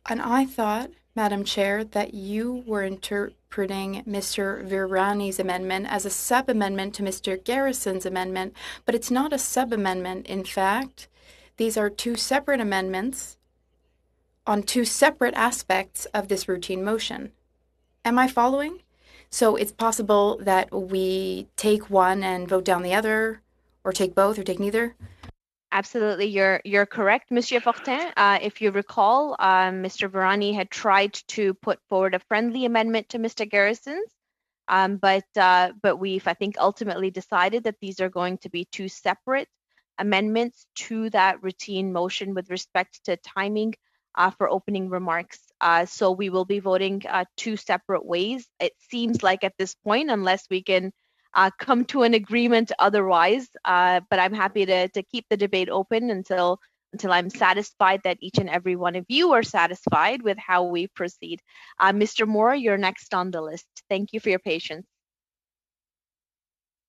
[SPEAKER 11] And I thought, Madam Chair, that you were interpreting Mr. Virani's amendment as a sub-amendment to Mr. Garrison's amendment, but it's not a sub-amendment. In fact, these are two separate amendments on two separate aspects of this routine motion. Am I following? So it's possible that we take one and vote down the other, or take both, or take neither?
[SPEAKER 6] Absolutely, you're correct, Monsieur Fortin. If you recall, Mr. Virani had tried to put forward a friendly amendment to Mr. Garrison's, but we've, I think, ultimately decided that these are going to be two separate amendments to that routine motion with respect to timing for opening remarks. So we will be voting two separate ways. It seems like at this point, unless we can come to an agreement otherwise, but I'm happy to keep the debate open until I'm satisfied that each and every one of you are satisfied with how we proceed. Mr. Moore, you're next on the list. Thank you for your patience.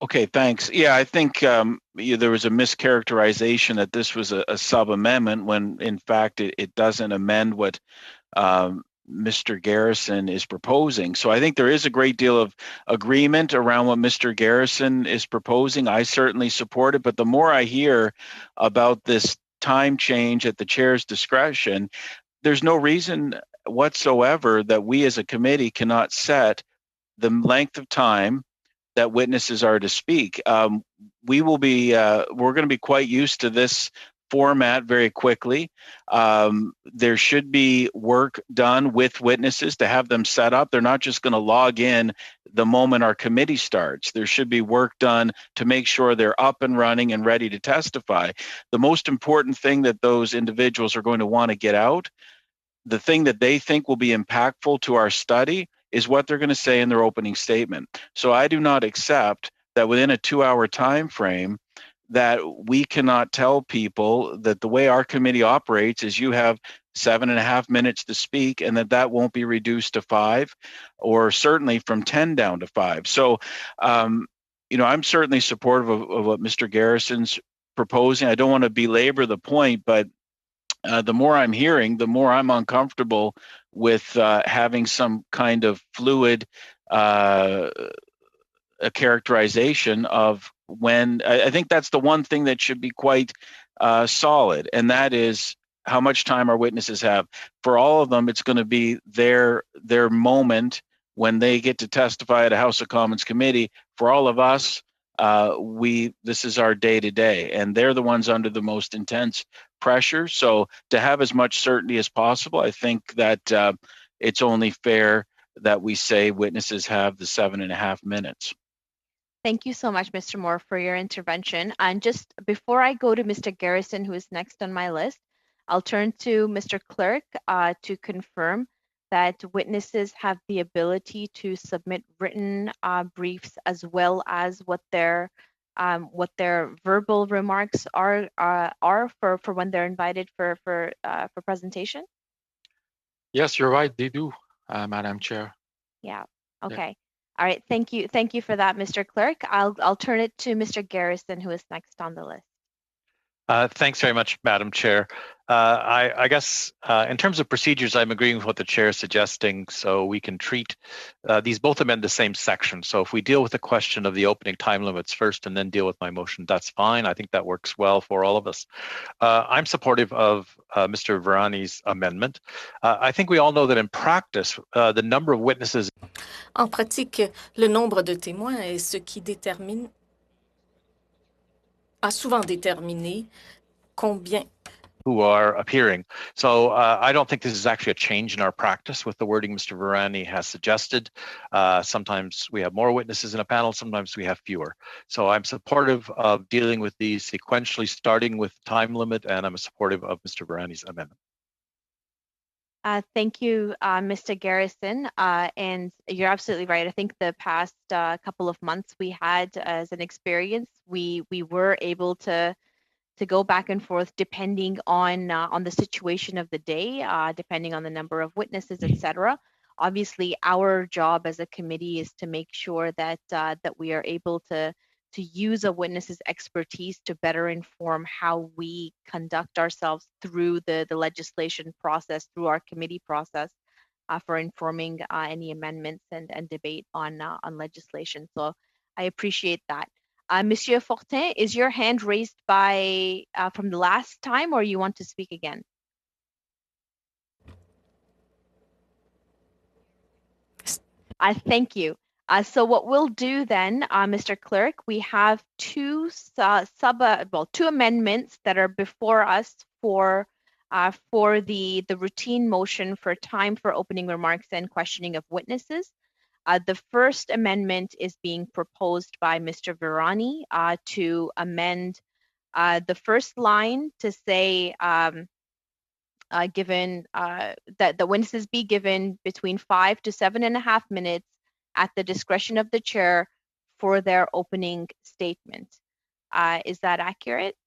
[SPEAKER 13] Okay, thanks. Yeah, I think there was a mischaracterization that this was a sub-amendment when, in fact, it doesn't amend what Mr. Garrison is proposing. So I think there is a great deal of agreement around what Mr. Garrison is proposing. I certainly support it, but the more I hear about this time change at the chair's discretion, there's no reason whatsoever that we as a committee cannot set the length of time that witnesses are to speak. We're going to be quite used to this format very quickly. There should be work done with witnesses to have them set up. They're not just going to log in the moment our committee starts. There should be work done to make sure they're up and running and ready to testify. The most important thing that those individuals are going to want to get out, the thing that they think will be impactful to our study, is what they're going to say in their opening statement. So I do not accept that within a 2-hour time frame that we cannot tell people that the way our committee operates is you have 7.5 minutes to speak, and that won't be reduced to 5, or certainly from 10 down to 5. So, I'm certainly supportive of what Mr. Garrison's proposing. I don't want to belabor the point, but the more I'm hearing, the more I'm uncomfortable with having some kind of fluid a characterization of when. I think that's the one thing that should be quite solid, and that is how much time our witnesses have. For all of them, it's going to be their moment when they get to testify at a House of Commons committee. For all of us, this is our day-to-day, and they're the ones under the most intense pressure. So to have as much certainty as possible, I think that it's only fair that we say witnesses have the 7.5 minutes.
[SPEAKER 6] Thank you so much, Mr. Moore, for your intervention. And just before I go to Mr. Garrison, who is next on my list, I'll turn to Mr. Clerk to confirm that witnesses have the ability to submit written briefs as well as what their verbal remarks are for when they're invited for presentation.
[SPEAKER 1] Yes, you're right. They do, Madam Chair.
[SPEAKER 6] Yeah. Okay. All right. Thank you. Thank you for that, Mr. Clerk. I'll turn it to Mr. Garrison, who is next on the list.
[SPEAKER 5] Thanks very much, Madam Chair. I guess in terms of procedures, I'm agreeing with what the chair is suggesting, so we can treat these both amend the same section. So if we deal with the question of the opening time limits first and then deal with my motion, that's fine. I think that works well for all of us. I'm supportive of Mr. Virani's amendment. I think we all know that in practice, the number of witnesses.
[SPEAKER 3] En pratique, le nombre de témoins est ce qui détermine a souvent déterminé combien
[SPEAKER 5] who are appearing. So I don't think this is actually a change in our practice with the wording Mr. Virani has suggested. Sometimes we have more witnesses in a panel, sometimes we have fewer. So I'm supportive of dealing with these sequentially, starting with time limit, and I'm supportive of Mr. Virani's amendment.
[SPEAKER 6] Thank you, Mr. Garrison. And you're absolutely right. I think the past couple of months we had as an experience, we were able to go back and forth depending on the situation of the day, depending on the number of witnesses, etc. Obviously, our job as a committee is to make sure that that we are able to use a witness's expertise to better inform how we conduct ourselves through the legislation process, through our committee process, for informing any amendments and debate on legislation. So I appreciate that. Monsieur Fortin, is your hand raised by from the last time, or you want to speak again? Thank you. So what we'll do then, Mr. Clerk, we have two amendments that are before us for the routine motion for time for opening remarks and questioning of witnesses. The first amendment is being proposed by Mr. Virani to amend the first line to say given that the witnesses be given between 5 to 7.5 minutes at the discretion of the chair for their opening statement. Is that accurate?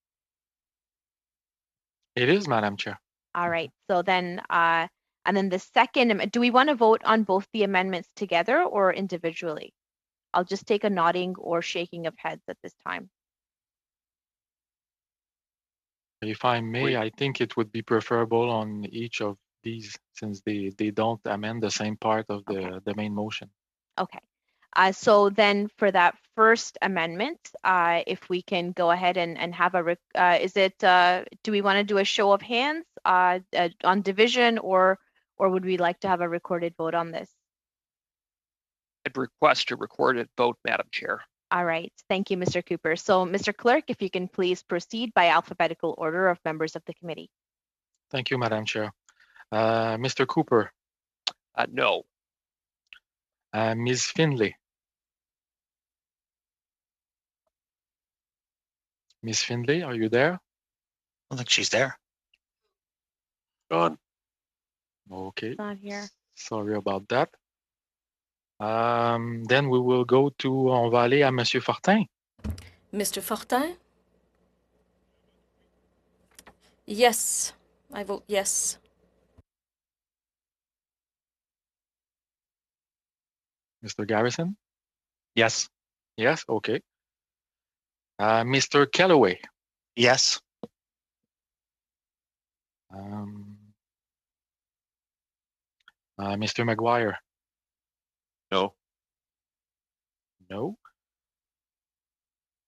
[SPEAKER 1] It is, Madam Chair.
[SPEAKER 6] All right. So then, and then the second, do we want to vote on both the amendments together or individually? I'll just take a nodding or shaking of heads at this time.
[SPEAKER 1] If I may, I think it would be preferable on each of these since they don't amend the same part of the main motion.
[SPEAKER 6] Okay. So then for that first amendment, if we can go ahead and have a, do we want to do a show of hands on division, or would we like to have a recorded vote on this?
[SPEAKER 4] I'd request a recorded vote, Madam Chair.
[SPEAKER 6] All right. Thank you, Mr. Cooper. So, Mr. Clerk, if you can please proceed by alphabetical order of members of the committee.
[SPEAKER 1] Thank you, Madam Chair. Mr. Cooper?
[SPEAKER 4] No.
[SPEAKER 1] Ms. Findlay? Ms. Findlay, are you there?
[SPEAKER 7] I don't think she's there.
[SPEAKER 2] Gone.
[SPEAKER 1] Okay.
[SPEAKER 6] Not here.
[SPEAKER 1] Sorry about that. Then we will go to, on va aller à Monsieur Fortin.
[SPEAKER 3] Mr. Fortin? Yes. I vote yes.
[SPEAKER 1] Mr. Garrison?
[SPEAKER 5] Yes.
[SPEAKER 1] Yes, okay. Mr. Kellaway?
[SPEAKER 7] Yes.
[SPEAKER 1] Mr. McGuire?
[SPEAKER 2] No.
[SPEAKER 1] No.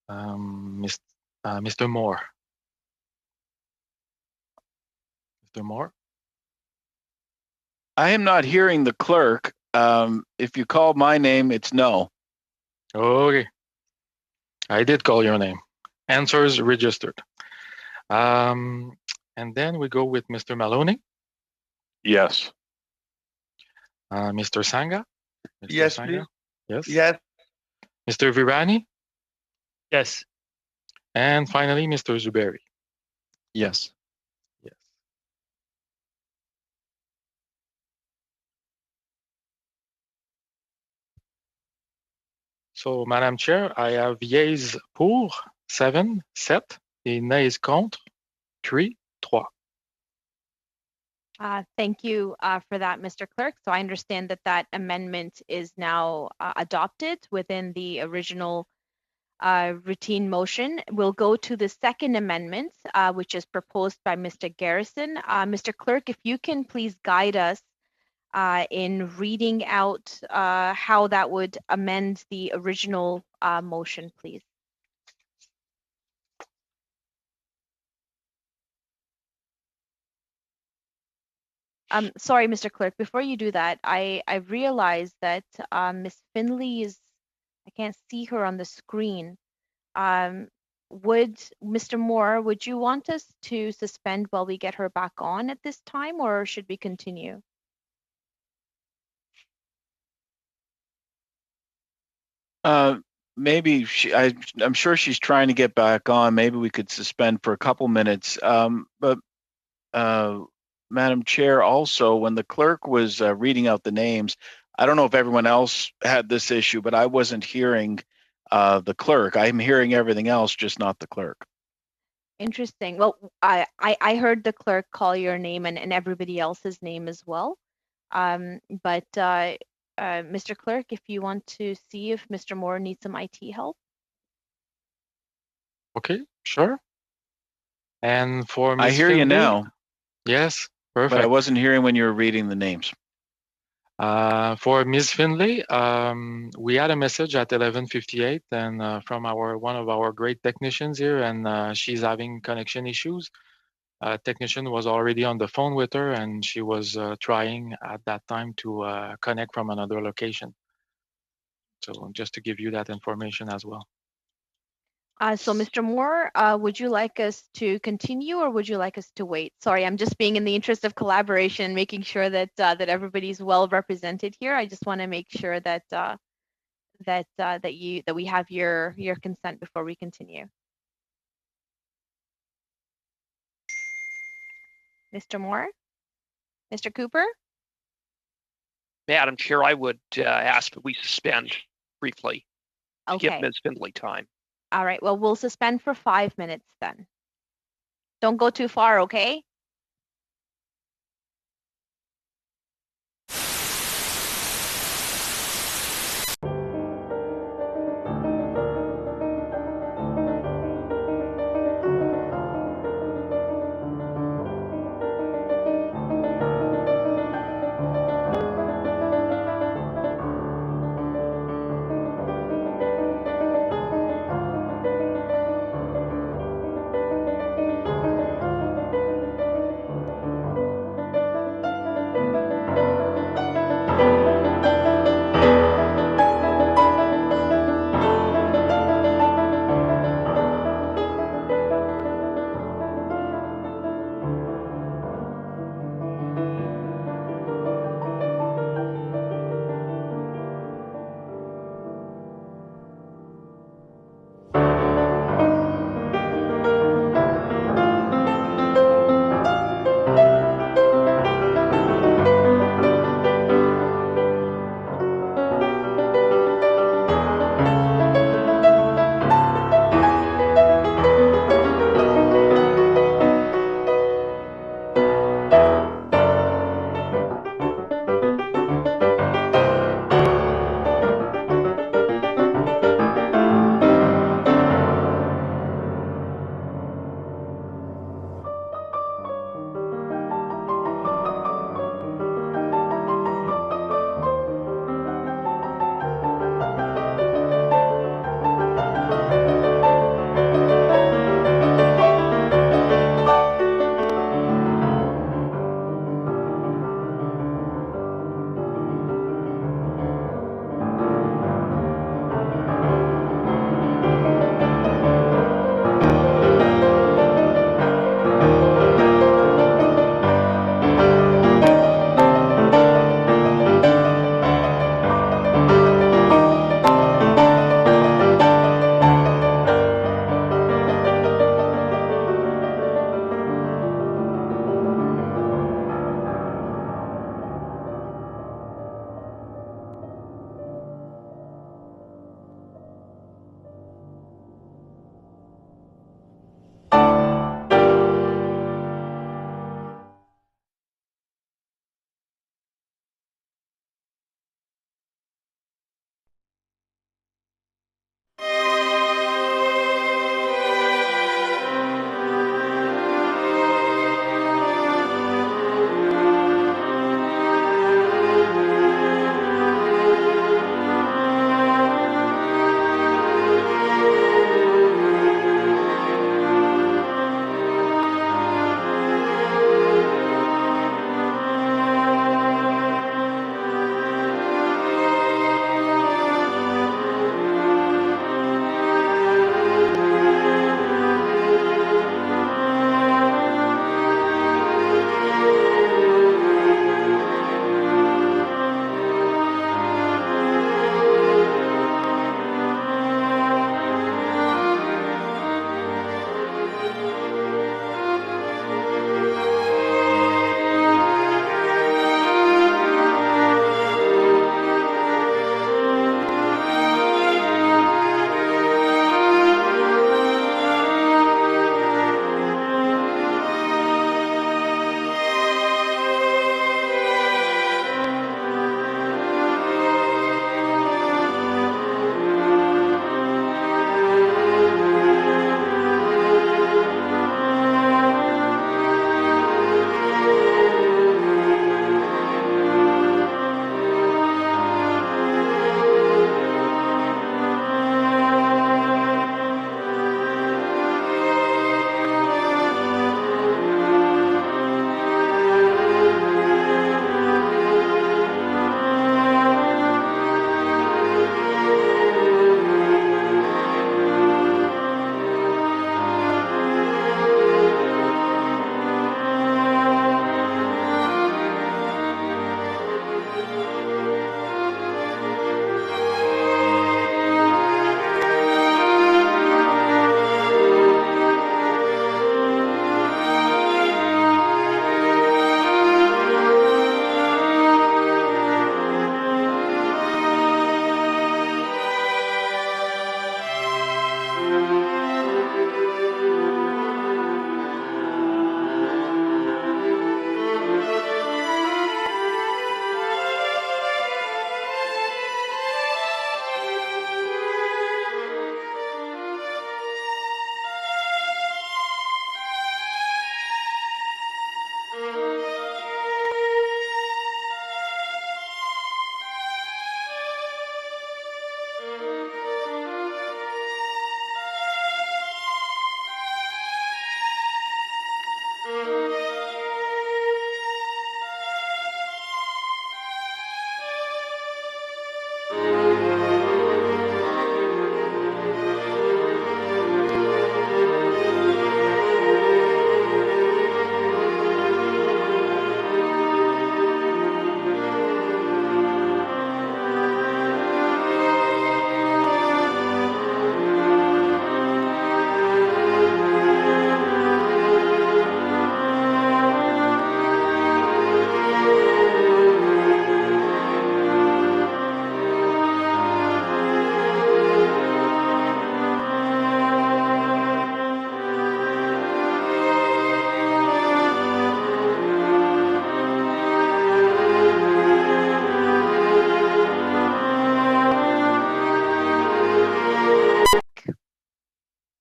[SPEAKER 1] Mr. Moore? Mr. Moore?
[SPEAKER 13] I am not hearing the clerk. If you call my name, it's no.
[SPEAKER 1] Okay. I did call your name. Answers registered. And then we go with Mr. Maloney.
[SPEAKER 2] Yes.
[SPEAKER 1] Mr. Sangha? Mr.
[SPEAKER 8] Yes,
[SPEAKER 1] Sangha?
[SPEAKER 8] please.
[SPEAKER 1] Yes.
[SPEAKER 8] Yes.
[SPEAKER 1] Mr. Virani?
[SPEAKER 9] Yes.
[SPEAKER 1] And finally, Mr. Zuberi.
[SPEAKER 12] Yes.
[SPEAKER 1] Yes. So, Madam Chair, I have yeas pour 7, et nays contre 3.
[SPEAKER 6] Thank you for that, Mr. Clerk. So I understand that that amendment is now adopted within the original routine motion. We'll go to the second amendment, which is proposed by Mr. Garrison. Mr. Clerk, if you can please guide us in reading out how that would amend the original motion, please. Sorry, Mr. Clerk, before you do that, I realized that Ms. Finley is, I can't see her on the screen. Would Mr. Moore, would you want us to suspend while we get her back on at this time, or should we continue?
[SPEAKER 13] Maybe I'm sure she's trying to get back on. Maybe we could suspend for a couple minutes. But Madam Chair, also, when the clerk was reading out the names, I don't know if everyone else had this issue, but I wasn't hearing the clerk. I'm hearing everything else, just not the clerk.
[SPEAKER 6] Interesting. Well, I heard the clerk call your name and everybody else's name as well. But Mr. Clerk, if you want to see if Mr. Moore needs some IT help.
[SPEAKER 1] Okay, sure. And for Ms.
[SPEAKER 13] I hear you now.
[SPEAKER 1] Yes, perfect.
[SPEAKER 13] But I wasn't hearing when you were reading the names.
[SPEAKER 1] For Ms. Finley, we had a message at 11:58 and from one of our great technicians here, and she's having connection issues. Technician was already on the phone with her, and she was trying at that time to connect from another location. So just to give you that information as well.
[SPEAKER 6] So Mr. Moore, would you like us to continue or would you like us to wait? Sorry, I'm just being in the interest of collaboration, making sure that that everybody's well represented here. I just want to make sure that that we have your consent before we continue. Mr. Moore? Mr. Cooper?
[SPEAKER 4] Madam Chair, I would ask that we suspend briefly to give Ms. Finley time.
[SPEAKER 6] All right, well, we'll suspend for 5 minutes then. Don't go too far, okay?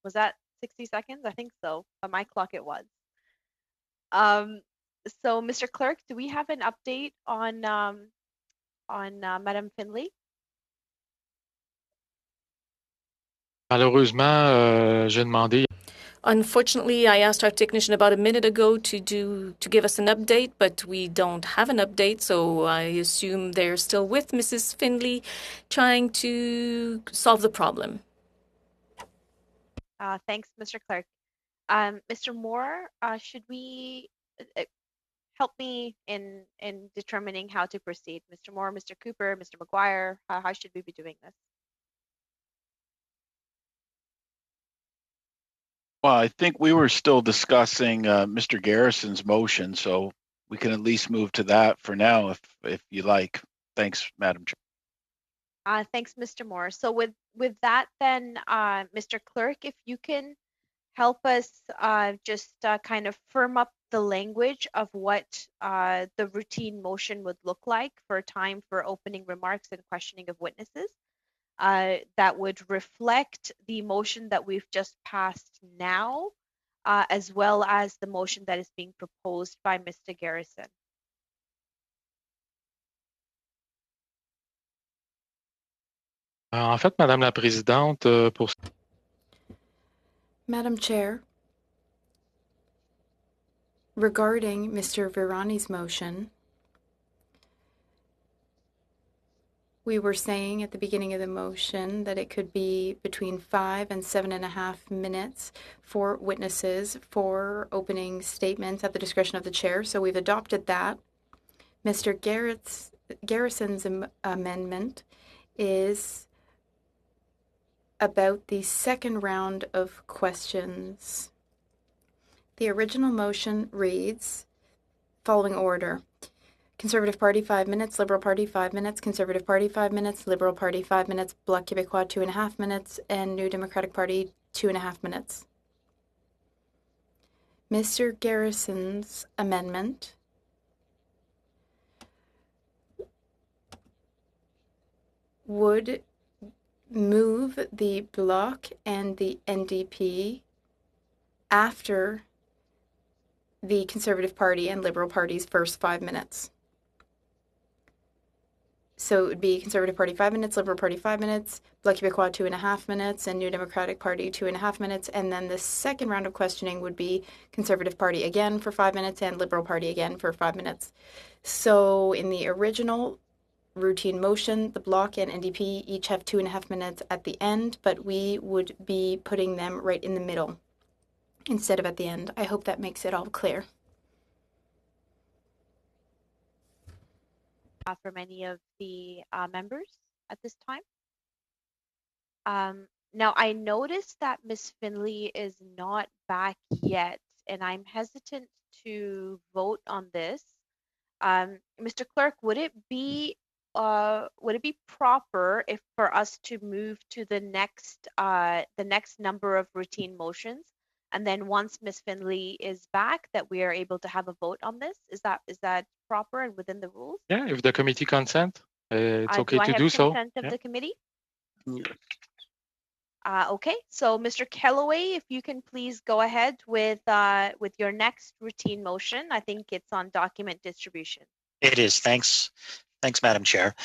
[SPEAKER 6] Was that 60 seconds? I think so. On my clock it was. So Mr. Clerk, do we have an update on Madame Finley?
[SPEAKER 1] Malheureusement, j'ai demandé.
[SPEAKER 3] Unfortunately, I asked our technician about a minute ago to give us an update, but we don't have an update, so I assume they're still with Mrs. Finley trying to solve the problem.
[SPEAKER 6] Thanks, Mr. Clerk. Mr. Moore, should we help me in determining how to proceed? Mr. Moore, Mr. Cooper, Mr. McGuire, how should we be doing this?
[SPEAKER 13] Well, I think we were still discussing Mr. Garrison's motion, so we can at least move to that for now, if you like. Thanks, Madam Chair.
[SPEAKER 6] Thanks, Mr. Moore. So with that, then, Mr. Clerk, if you can help us just kind of firm up the language of what the routine motion would look like for time for opening remarks and questioning of witnesses. That would reflect the motion that we've just passed now, as well as the motion that is being proposed by Mr. Garrison.
[SPEAKER 1] En fait, Madame la Présidente, pour...
[SPEAKER 11] Madam Chair, regarding Mr. Virani's motion, we were saying at the beginning of the motion that it could be between 5 and 7.5 minutes for witnesses for opening statements at the discretion of the chair. So we've adopted that. Mr. Garrison's amendment is about the second round of questions. The original motion reads, following order: Conservative Party 5 minutes, Liberal Party 5 minutes, Conservative Party 5 minutes, Liberal Party 5 minutes, Bloc Québécois 2.5 minutes, and New Democratic Party 2.5 minutes. Mr. Garrison's amendment would move the Bloc and the NDP after the Conservative Party and Liberal Party's first 5 minutes. So it would be Conservative Party 5 minutes, Liberal Party 5 minutes, Bloc Québécois 2.5 minutes, and New Democratic Party 2.5 minutes. And then the second round of questioning would be Conservative Party again for 5 minutes and Liberal Party again for 5 minutes. So in the original routine motion, the Bloc and NDP each have 2.5 minutes at the end, but we would be putting them right in the middle instead of at the end. I hope that makes it all clear.
[SPEAKER 6] From any of the members at this time. Now, I noticed that Ms. Finley is not back yet, and I'm hesitant to vote on this. Mr. Clerk, would it be proper if for us to move to the next number of routine motions, and then once Ms. Finley is back, that we are able to have a vote on this? Is that proper and within the rules?
[SPEAKER 1] Yeah, if the committee consent, it's okay to do so.
[SPEAKER 6] Do I have consent of the committee? Okay, so Mr. Kellaway, if you can please go ahead with your next routine motion. I think it's on document distribution.
[SPEAKER 7] It is. Thanks, Thanks, Madam Chair.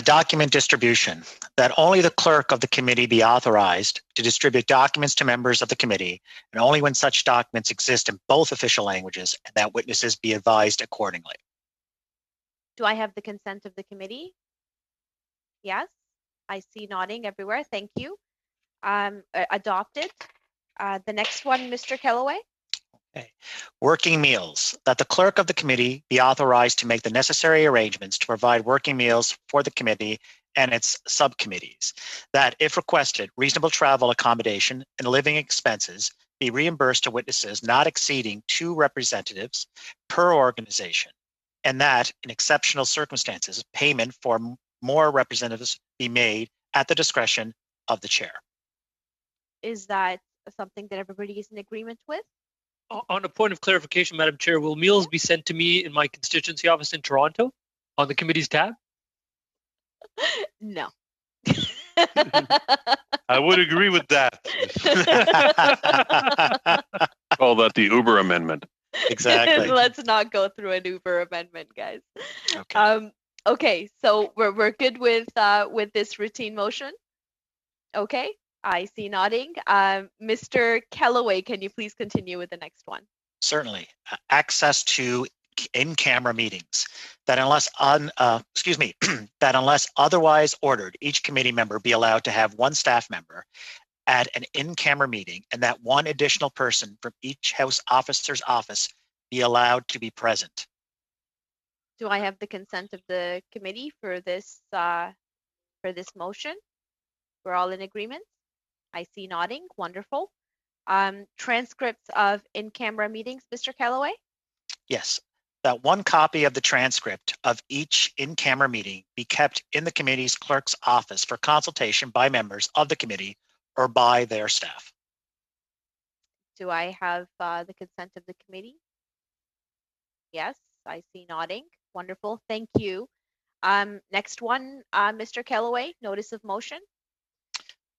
[SPEAKER 7] Document distribution, that only the clerk of the committee be authorized to distribute documents to members of the committee, and only when such documents exist in both official languages, and that witnesses be advised accordingly.
[SPEAKER 6] Do I have the consent of the committee? Yes, I see nodding everywhere. Thank you. Adopted. The next one, Mr. Kellaway.
[SPEAKER 7] Okay. Working meals, that the clerk of the committee be authorized to make the necessary arrangements to provide working meals for the committee and its subcommittees. That if requested, reasonable travel accommodation and living expenses be reimbursed to witnesses not exceeding 2 representatives per organization. And that in exceptional circumstances, payment for more representatives be made at the discretion of the chair.
[SPEAKER 6] Is that something that everybody is in agreement with?
[SPEAKER 9] On a point of clarification, Madam Chair, will meals be sent to me in my constituency office in Toronto on the committee's tab?
[SPEAKER 6] No.
[SPEAKER 14] I would agree with that.
[SPEAKER 2] Call that the Uber amendment.
[SPEAKER 7] Exactly.
[SPEAKER 6] Let's not go through an Uber amendment, guys.
[SPEAKER 7] Okay.
[SPEAKER 6] Okay, so we're good with this routine motion. Okay, I see nodding. Mr. Kellaway, can you please continue with the next one?
[SPEAKER 7] Certainly. Access to in-camera meetings. That unless that unless otherwise ordered, each committee member be allowed to have one staff member at an in-camera meeting, and that one additional person from each House officer's office be allowed to be present.
[SPEAKER 6] Do I have the consent of the committee for this motion? We're all in agreement? I see nodding. Wonderful. Transcripts of in-camera meetings, Mr. Kellaway?
[SPEAKER 7] Yes. That one copy of the transcript of each in-camera meeting be kept in the committee's clerk's office for consultation by members of the committee or by their staff.
[SPEAKER 6] Do I have the consent of the committee? Yes, I see nodding. Wonderful. Thank you. Next one, Mr. Kellaway, notice of motion.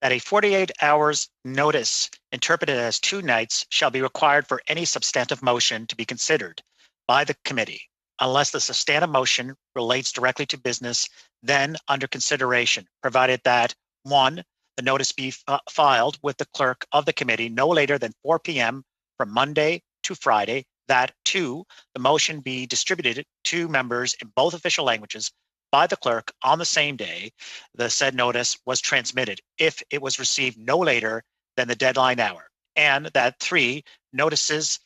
[SPEAKER 7] That a 48 hours notice interpreted as 2 nights shall be required for any substantive motion to be considered by the committee, unless the substantive motion relates directly to business then under consideration, provided that 1, the notice be filed with the clerk of the committee no later than 4 p.m. from Monday to Friday, that 2, the motion be distributed to members in both official languages by the clerk on the same day the said notice was transmitted, if it was received no later than the deadline hour, and that 3, notices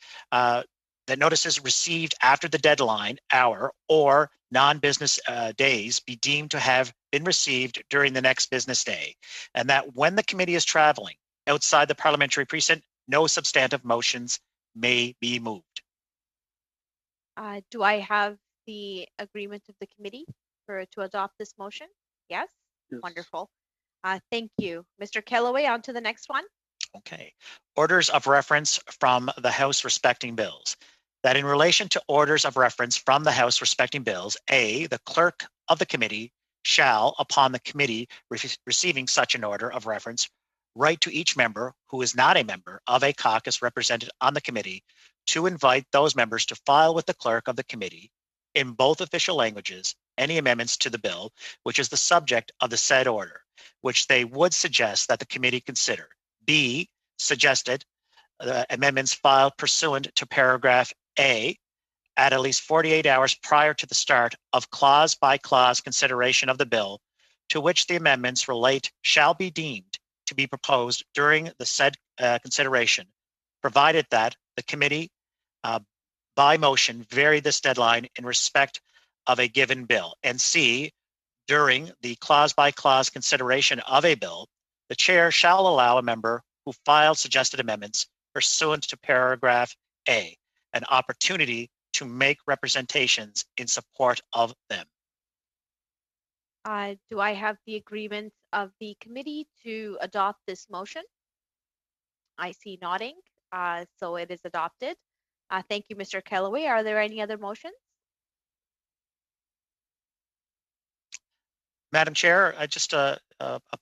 [SPEAKER 7] received after the deadline hour or non-business days be deemed to have been received during the next business day, and that when the committee is traveling outside the parliamentary precinct, no substantive motions may be moved.
[SPEAKER 6] Do I have the agreement of the committee to adopt this motion? Yes? Yes. Wonderful. Thank you. Mr. Kellaway, on to the next one.
[SPEAKER 7] Okay. Orders of reference from the House respecting bills. That in relation to orders of reference from the House respecting bills, A, the clerk of the committee shall, upon the committee receiving such an order of reference, write to each member who is not a member of a caucus represented on the committee to invite those members to file with the clerk of the committee in both official languages any amendments to the bill, which is the subject of the said order, which they would suggest that the committee consider. B, suggested amendments filed pursuant to paragraph A at least 48 hours prior to the start of clause by clause consideration of the bill to which the amendments relate shall be deemed to be proposed during the said consideration, provided that the committee by motion vary this deadline in respect of a given bill. And C, during the clause by clause consideration of a bill, the chair shall allow a member who filed suggested amendments pursuant to paragraph A an opportunity to make representations in support of them.
[SPEAKER 6] Do I have the agreement of the committee to adopt this motion? I see nodding, so it is adopted. Thank you, Mr. Kellaway. Are there any other motions?
[SPEAKER 7] Madam Chair, just a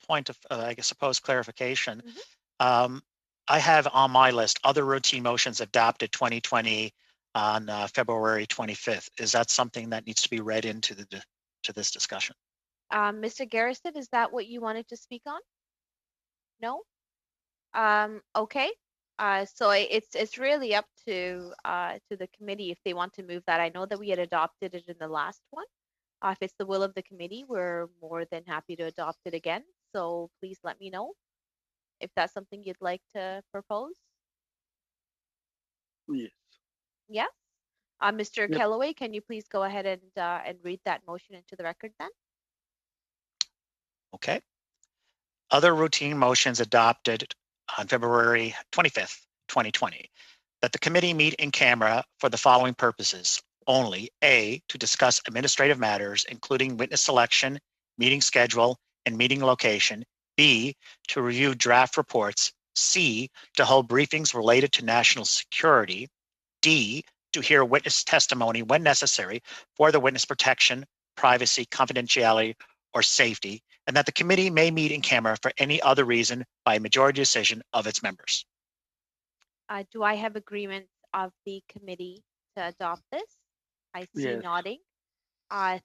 [SPEAKER 7] point of, I suppose, clarification. Mm-hmm. I have on my list other routine motions adopted 2020 on February 25th. Is that something that needs to be read into the to this discussion.
[SPEAKER 6] Mr. Garrison, is that what you wanted to speak on? No? Okay. So it's really up to the committee if they want to move that. I know that we had adopted it in the last one. If it's the will of the committee, we're more than happy to adopt it again. So please let me know if that's something you'd like to propose.
[SPEAKER 8] Yes.
[SPEAKER 6] Yes. Mr.
[SPEAKER 8] Yep.
[SPEAKER 6] Kellaway, can you please go ahead and read that motion into the record then?
[SPEAKER 7] Okay. Other routine motions adopted on February 25th, 2020, that the committee meet in camera for the following purposes only. A, to discuss administrative matters, including witness selection, meeting schedule, and meeting location. B, to review draft reports. C, to hold briefings related to national security. D, to hear witness testimony when necessary for the witness protection, privacy, confidentiality, or safety, and that the committee may meet in camera for any other reason by a majority decision of its members.
[SPEAKER 6] Do I have agreement of the committee to adopt this? I see
[SPEAKER 8] Yes.
[SPEAKER 6] nodding.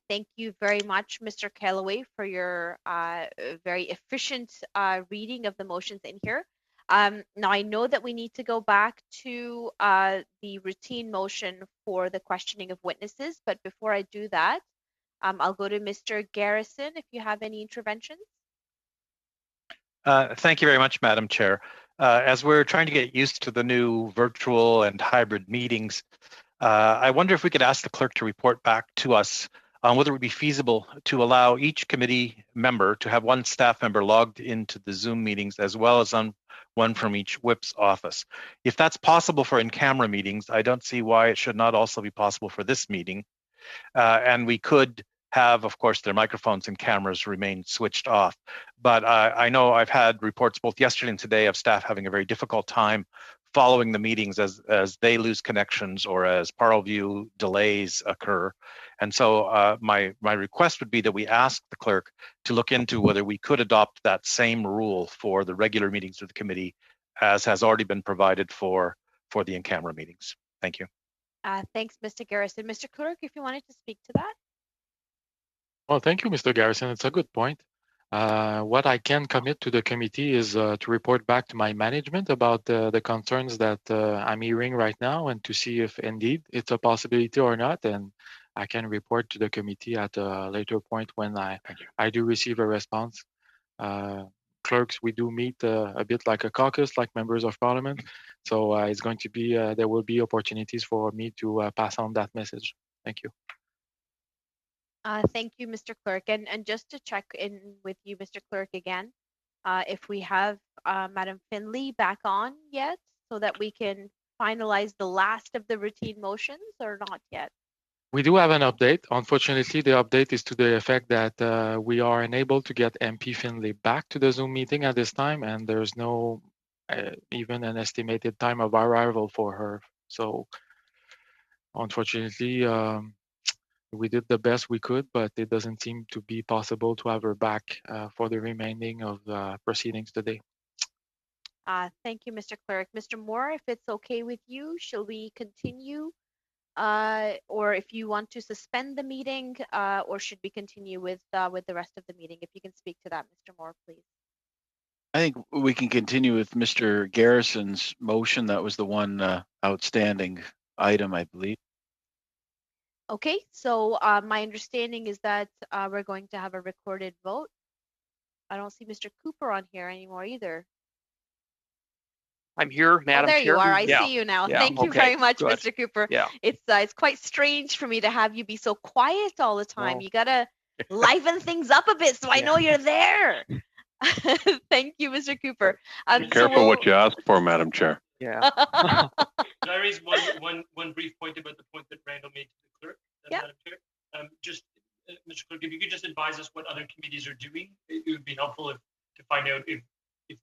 [SPEAKER 6] Thank you very much, Mr. Kellaway, for your very efficient reading of the motions in here. Now, I know that we need to go back to the routine motion for the questioning of witnesses, but before I do that, I'll go to Mr. Garrison if you have any interventions.
[SPEAKER 5] Thank you very much, Madam Chair. As we're trying to get used to the new virtual and hybrid meetings, I wonder if we could ask the clerk to report back to us on whether it would be feasible to allow each committee member to have one staff member logged into the Zoom meetings as well as one from each whip's office. If that's possible for in-camera meetings, I don't see why it should not also be possible for this meeting. And we could have, of course, their microphones and cameras remain switched off. But I know I've had reports both yesterday and today of staff having a very difficult time following the meetings as they lose connections or as ParlView delays occur. And so my request would be that we ask the clerk to look into whether we could adopt that same rule for the regular meetings of the committee as has already been provided for the in-camera meetings. Thank you.
[SPEAKER 6] Thanks, Mr. Garrison. Mr. Clerk, if you wanted to speak to that.
[SPEAKER 1] Well, thank you, Mr. Garrison. It's a good point. What I can commit to the committee is to report back to my management about the concerns that I'm hearing right now and to see if indeed it's a possibility or not. And I can report to the committee at a later point when I do receive a response. Clerks, we do meet a bit like a caucus, like members of parliament. So it's going to be, there will be opportunities for me to pass on that message. Thank you.
[SPEAKER 6] Thank you, Mr. Clerk. And just to check in with you, Mr. Clerk, again, if we have Madam Finley back on yet so that we can finalize the last of the routine motions or not yet?
[SPEAKER 1] We do have an update. Unfortunately, the update is to the effect that we are unable to get MP Finley back to the Zoom meeting at this time, and there's no even an estimated time of arrival for her. So unfortunately, we did the best we could, but it doesn't seem to be possible to have her back for the remaining of the proceedings today.
[SPEAKER 6] Thank you, Mr. Clerk. Mr. Moore, if it's okay with you, shall we continue? Or if you want to suspend the meeting, or should we continue with the rest of the meeting? If you can speak to that, Mr. Moore, please.
[SPEAKER 13] I think we can continue with Mr. Garrison's motion. That was the one outstanding item, I believe.
[SPEAKER 6] Okay, so my understanding is that we're going to have a recorded vote. I don't see Mr. Cooper on here anymore either.
[SPEAKER 4] I'm here, Madam
[SPEAKER 6] Chair.
[SPEAKER 4] Chair.
[SPEAKER 6] There you are. I see you now. Thank you very much,
[SPEAKER 4] good.
[SPEAKER 6] Mr. Cooper.
[SPEAKER 4] Yeah.
[SPEAKER 6] It's quite strange for me to have you be so quiet all the time. You gotta liven things up a bit so I know you're there. Thank you, Mr. Cooper.
[SPEAKER 2] Be careful what you ask for, Madam Chair.
[SPEAKER 9] Yeah. Can I raise one brief point about the point that Randall made to the clerk, Madam Chair? Just, Mr. Clerk, if you could just advise us what other committees are doing, it would be helpful to find out if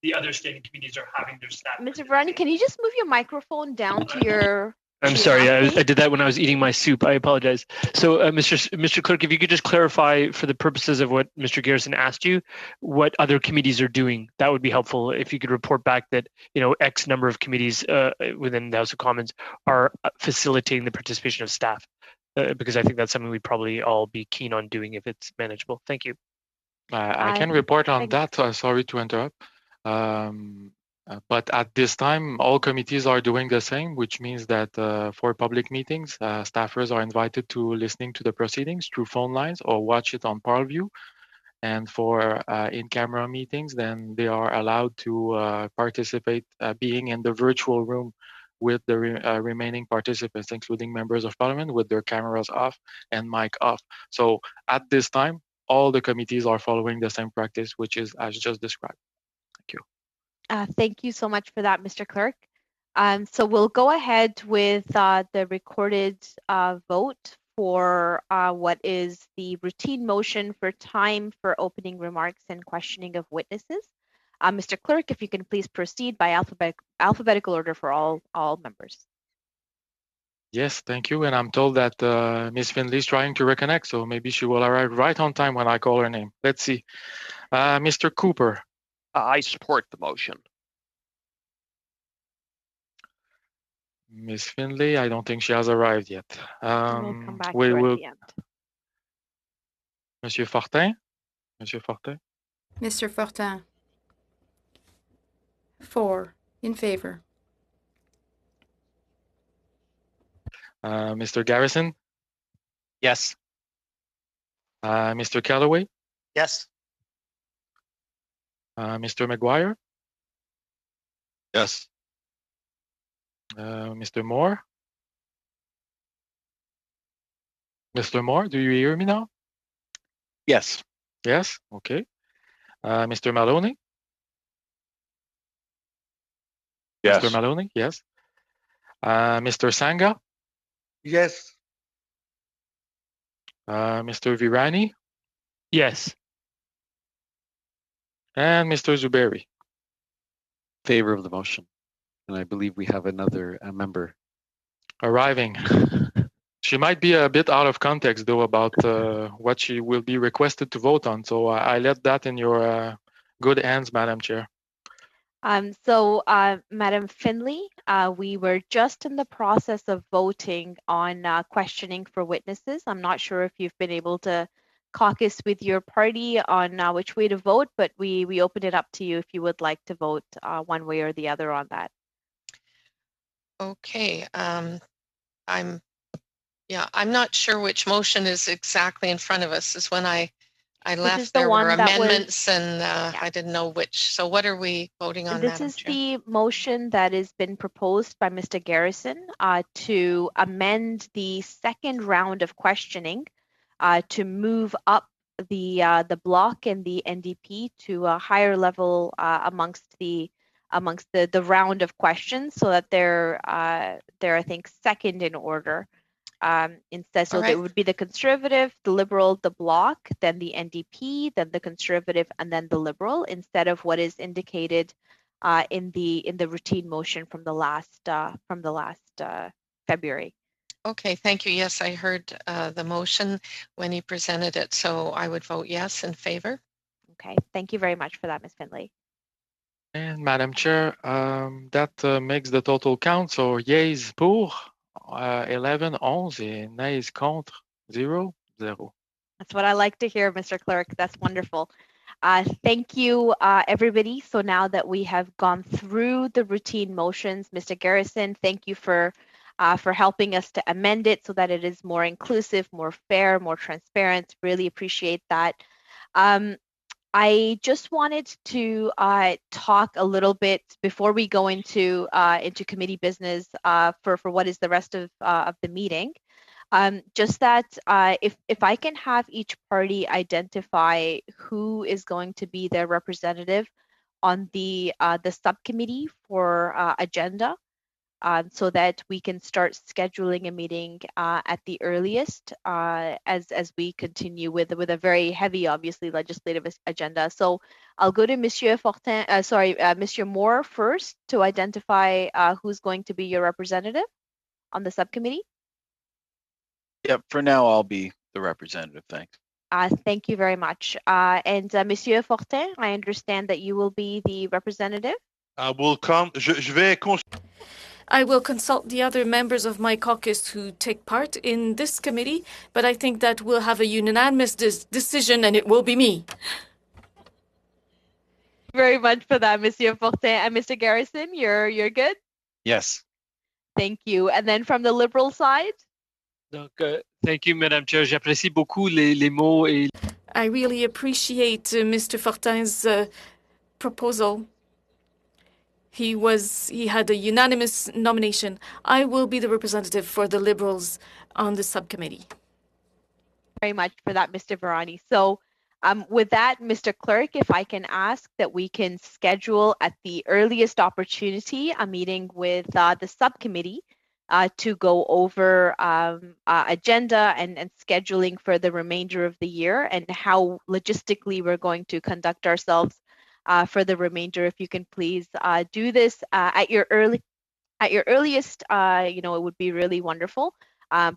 [SPEAKER 9] the other standing committees are having their staff.
[SPEAKER 6] Mr. Varani, can you just move your microphone down to your...
[SPEAKER 9] I'm sorry, I did that when I was eating my soup. I apologize. So, Mr. Clerk, if you could just clarify for the purposes of what Mr. Garrison asked you, what other committees are doing, that would be helpful. If you could report back that, X number of committees within the House of Commons are facilitating the participation of staff. because I think that's something we'd probably all be keen on doing if it's manageable. Thank you.
[SPEAKER 1] I can report on that. Sorry to interrupt. But at this time, all committees are doing the same, which means that for public meetings, staffers are invited to listening to the proceedings through phone lines or watch it on Parlview. And for in-camera meetings, then they are allowed to participate being in the virtual room with the remaining participants, including members of parliament, with their cameras off and mic off. So at this time, all the committees are following the same practice, which is as just described. Thank you.
[SPEAKER 6] Thank you so much for that, Mr. Clerk. So we'll go ahead with the recorded vote for what is the routine motion for time for opening remarks and questioning of witnesses. Mr. Clerk, if you can please proceed by alphabetical order for all members.
[SPEAKER 1] Yes, thank you. And I'm told that Ms. Findlay is trying to reconnect, so maybe she will arrive right on time when I call her name. Let's see. Mr. Cooper.
[SPEAKER 4] I support the motion.
[SPEAKER 1] Ms. Findlay, I don't think she has arrived yet.
[SPEAKER 6] We'll come back to her at the end.
[SPEAKER 1] Monsieur Fortin? Monsieur Fortin?
[SPEAKER 11] Mr. Fortin. 4 in favor.
[SPEAKER 1] Mr. Garrison?
[SPEAKER 5] Yes.
[SPEAKER 1] Mr. Calloway?
[SPEAKER 7] Yes.
[SPEAKER 1] Mr. McGuire?
[SPEAKER 14] Yes.
[SPEAKER 1] Mr. Moore? Mr. Moore, do you hear me now?
[SPEAKER 13] Yes.
[SPEAKER 1] Yes? Okay. Mr. Maloney?
[SPEAKER 2] Yes.
[SPEAKER 1] Mr. Maloney? Yes. Mr. Sangha?
[SPEAKER 8] Yes.
[SPEAKER 1] Mr. Virani?
[SPEAKER 9] Yes.
[SPEAKER 1] And Mr. Zuberi?
[SPEAKER 12] Favor of the motion. And I believe we have another member
[SPEAKER 1] arriving. She might be a bit out of context, though, about what she will be requested to vote on. So I left that in your good hands, Madam Chair.
[SPEAKER 6] Madam Findlay, we were just in the process of voting on questioning for witnesses. I'm not sure if you've been able to caucus with your party on which way to vote, but we open it up to you if you would like to vote one way or the other on that.
[SPEAKER 15] Okay, I'm not sure which motion is exactly in front of us. Is when I left, there were amendments and I didn't know which. So what are we voting on?
[SPEAKER 6] This is the motion that has been proposed by Mr. Garrison to amend the second round of questioning to move up the bloc and the NDP to a higher level amongst the round of questions, so that they're I think second in order. Instead, so it would be the Conservative, the Liberal, the Bloc, then the NDP, then the Conservative, and then the Liberal, instead of what is indicated in the routine motion from the last February.
[SPEAKER 15] Okay, thank you. Yes, I heard the motion when he presented it, so I would vote yes in favor.
[SPEAKER 6] Okay, thank you very much for that, Ms. Findlay.
[SPEAKER 1] And Madam Chair, that makes the total count. So yeas pour 11, 11, et nays contre 0, 0.
[SPEAKER 6] That's what I like to hear, Mr. Clerk. That's wonderful. Thank you, everybody. So now that we have gone through the routine motions, Mr. Garrison, thank you for helping us to amend it so that it is more inclusive, more fair, more transparent. Really appreciate that. I just wanted to talk a little bit before we go into committee business for what is the rest of the meeting. Just that if I can have each party identify who is going to be their representative on the subcommittee for agenda, so that we can start scheduling a meeting at the earliest as we continue with a very heavy, obviously, legislative agenda. So I'll go to Monsieur Fortin, Monsieur Moore first to identify who's going to be your representative on the subcommittee.
[SPEAKER 13] Yep, for now I'll be the representative, thanks.
[SPEAKER 6] Thank you very much. And Monsieur Fortin, I understand that you will be the representative.
[SPEAKER 10] will come. Je vais
[SPEAKER 3] I will consult the other members of my caucus who take part in this committee, but I think that we'll have a unanimous decision and it will be me.
[SPEAKER 6] Very much for that, Monsieur Fortin. And Mr. Garrison, you're good?
[SPEAKER 5] Yes.
[SPEAKER 6] Thank you. And then from the Liberal side?
[SPEAKER 9] Donc, thank you, Madame Chair. J'apprécie beaucoup les mots et.
[SPEAKER 3] I really appreciate Mr. Fortin's proposal. He had a unanimous nomination. I will be the representative for the Liberals on the subcommittee.
[SPEAKER 6] Very much for that, Mr. Virani. So with that, Mr. Clerk, if I can ask that we can schedule at the earliest opportunity a meeting with the subcommittee to go over agenda and scheduling for the remainder of the year and how logistically we're going to conduct ourselves for the remainder. If you can please do this at your earliest, it would be really wonderful.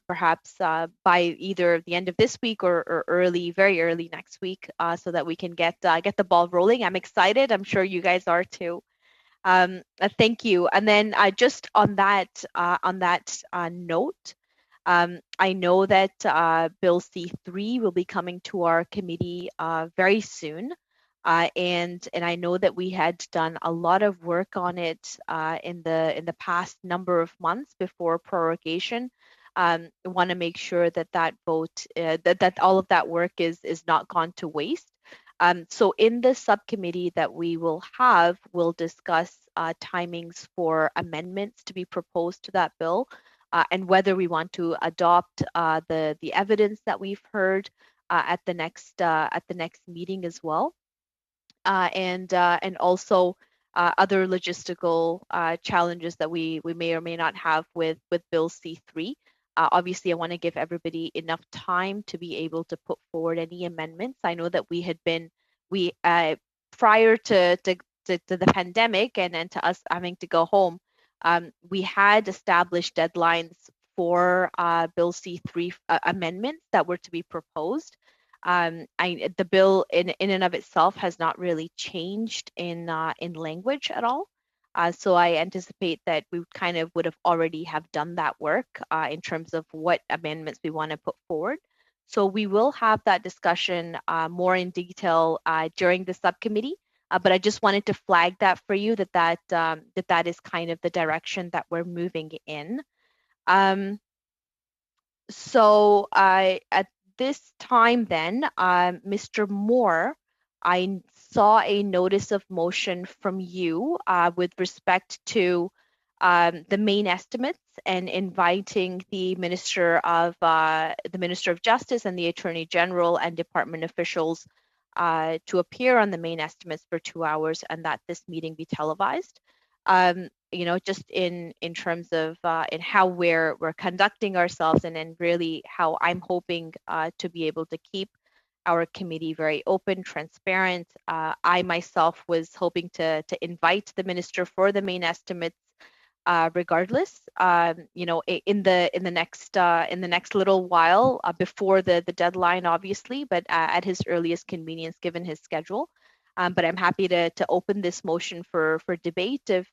[SPEAKER 6] Perhaps by either the end of this week or very early next week, so that we can get the ball rolling. I'm excited. I'm sure you guys are too. Thank you. And then just on that note, I know that Bill C3 will be coming to our committee very soon. And I know that we had done a lot of work on it in the past number of months before prorogation. I want to make sure that vote, that all of that work is not gone to waste. So in the subcommittee that we will have, we'll discuss timings for amendments to be proposed to that bill, and whether we want to adopt the evidence that we've heard at the next meeting as well. And also other logistical challenges that we may or may not have with Bill C3. Obviously, I want to give everybody enough time to be able to put forward any amendments. I know that prior to the pandemic and to us having to go home, we had established deadlines for Bill C3 amendments that were to be proposed. The bill in and of itself has not really changed in language at all. So I anticipate that we would have already have done that work in terms of what amendments we want to put forward. So we will have that discussion more in detail during the subcommittee. But I just wanted to flag that for you that is kind of the direction that we're moving in. So at this time then, Mr. Moore, I saw a notice of motion from you with respect to the main estimates and inviting the Minister of Justice and the Attorney General and department officials to appear on the main estimates for 2 hours, and that this meeting be televised. Just in terms of in how we're conducting ourselves, and really how I'm hoping to be able to keep our committee very open, transparent. I myself was hoping to invite the minister for the main estimates, regardless. In the next little while before the deadline, obviously, but at his earliest convenience given his schedule. But I'm happy to open this motion for debate if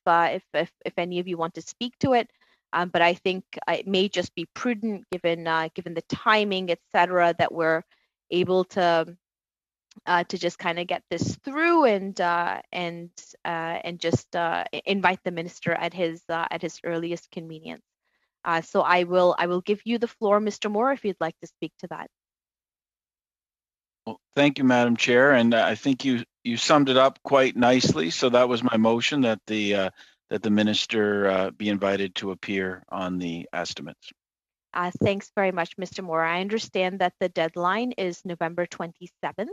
[SPEAKER 6] any of you want to speak to it. But I think it may just be prudent, given the timing, etc., that we're able to just kind of get this through and just invite the minister at his earliest convenience. So I will give you the floor, Mr. Moore, if you'd like to speak to that.
[SPEAKER 13] Well, thank you, Madam Chair, and I think you summed it up quite nicely. So that was my motion, that the minister be invited to appear on the estimates.
[SPEAKER 6] Thanks very much, Mr. Moore. I understand that the deadline is November 27th.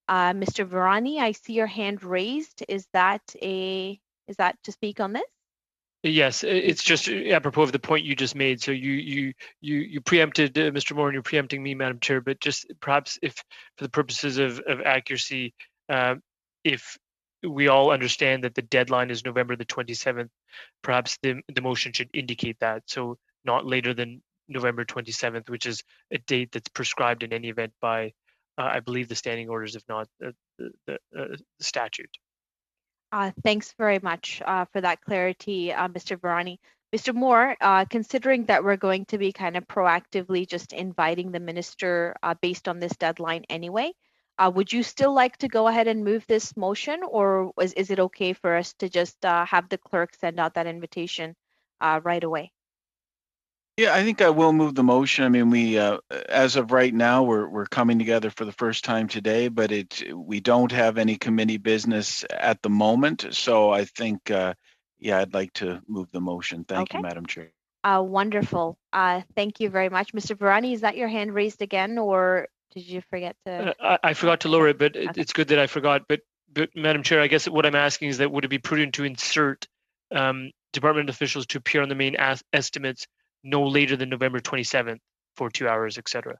[SPEAKER 6] Mr. Virani, I see your hand raised. Is that to speak on this?
[SPEAKER 9] Yes, it's just apropos of the point you just made. So you preempted Mr. Moore, and you're preempting me, Madam Chair. But just perhaps, if for the purposes of accuracy, if we all understand that the deadline is November the 27th, perhaps the motion should indicate that. So not later than November 27th, which is a date that's prescribed in any event by, I believe, the standing orders, if not the statute.
[SPEAKER 6] Thanks very much for that clarity, Mr. Virani. Mr. Moore, considering that we're going to be kind of proactively just inviting the minister based on this deadline anyway, would you still like to go ahead and move this motion, or is it okay for us to just have the clerk send out that invitation right away?
[SPEAKER 13] Yeah, I think I will move the motion. I mean, we, as of right now, we're coming together for the first time today, but we don't have any committee business at the moment. So I think, yeah, I'd like to move the motion. Thank you, Madam Chair.
[SPEAKER 6] Wonderful. Thank you very much. Mr. Virani, is that your hand raised again, or did you forget to?
[SPEAKER 9] I forgot to lower it, but it's good that I forgot. But Madam Chair, I guess what I'm asking is that would it be prudent to insert department officials to appear on the main estimates no later than November 27th for 2 hours, etc.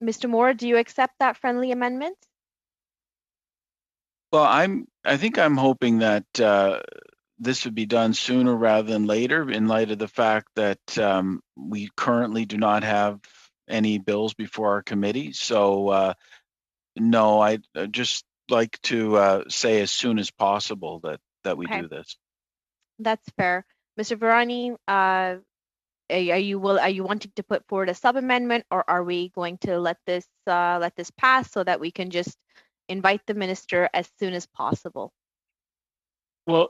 [SPEAKER 6] Mr. Moore, do you accept that friendly amendment?
[SPEAKER 13] Well, I think I'm hoping that this would be done sooner rather than later, in light of the fact that we currently do not have any bills before our committee. So no, I'd just like to say as soon as possible that we do this.
[SPEAKER 6] That's fair. Mr. Virani, are you wanting to put forward a sub amendment, or are we going to let this pass so that we can just invite the minister as soon as possible?
[SPEAKER 9] Well,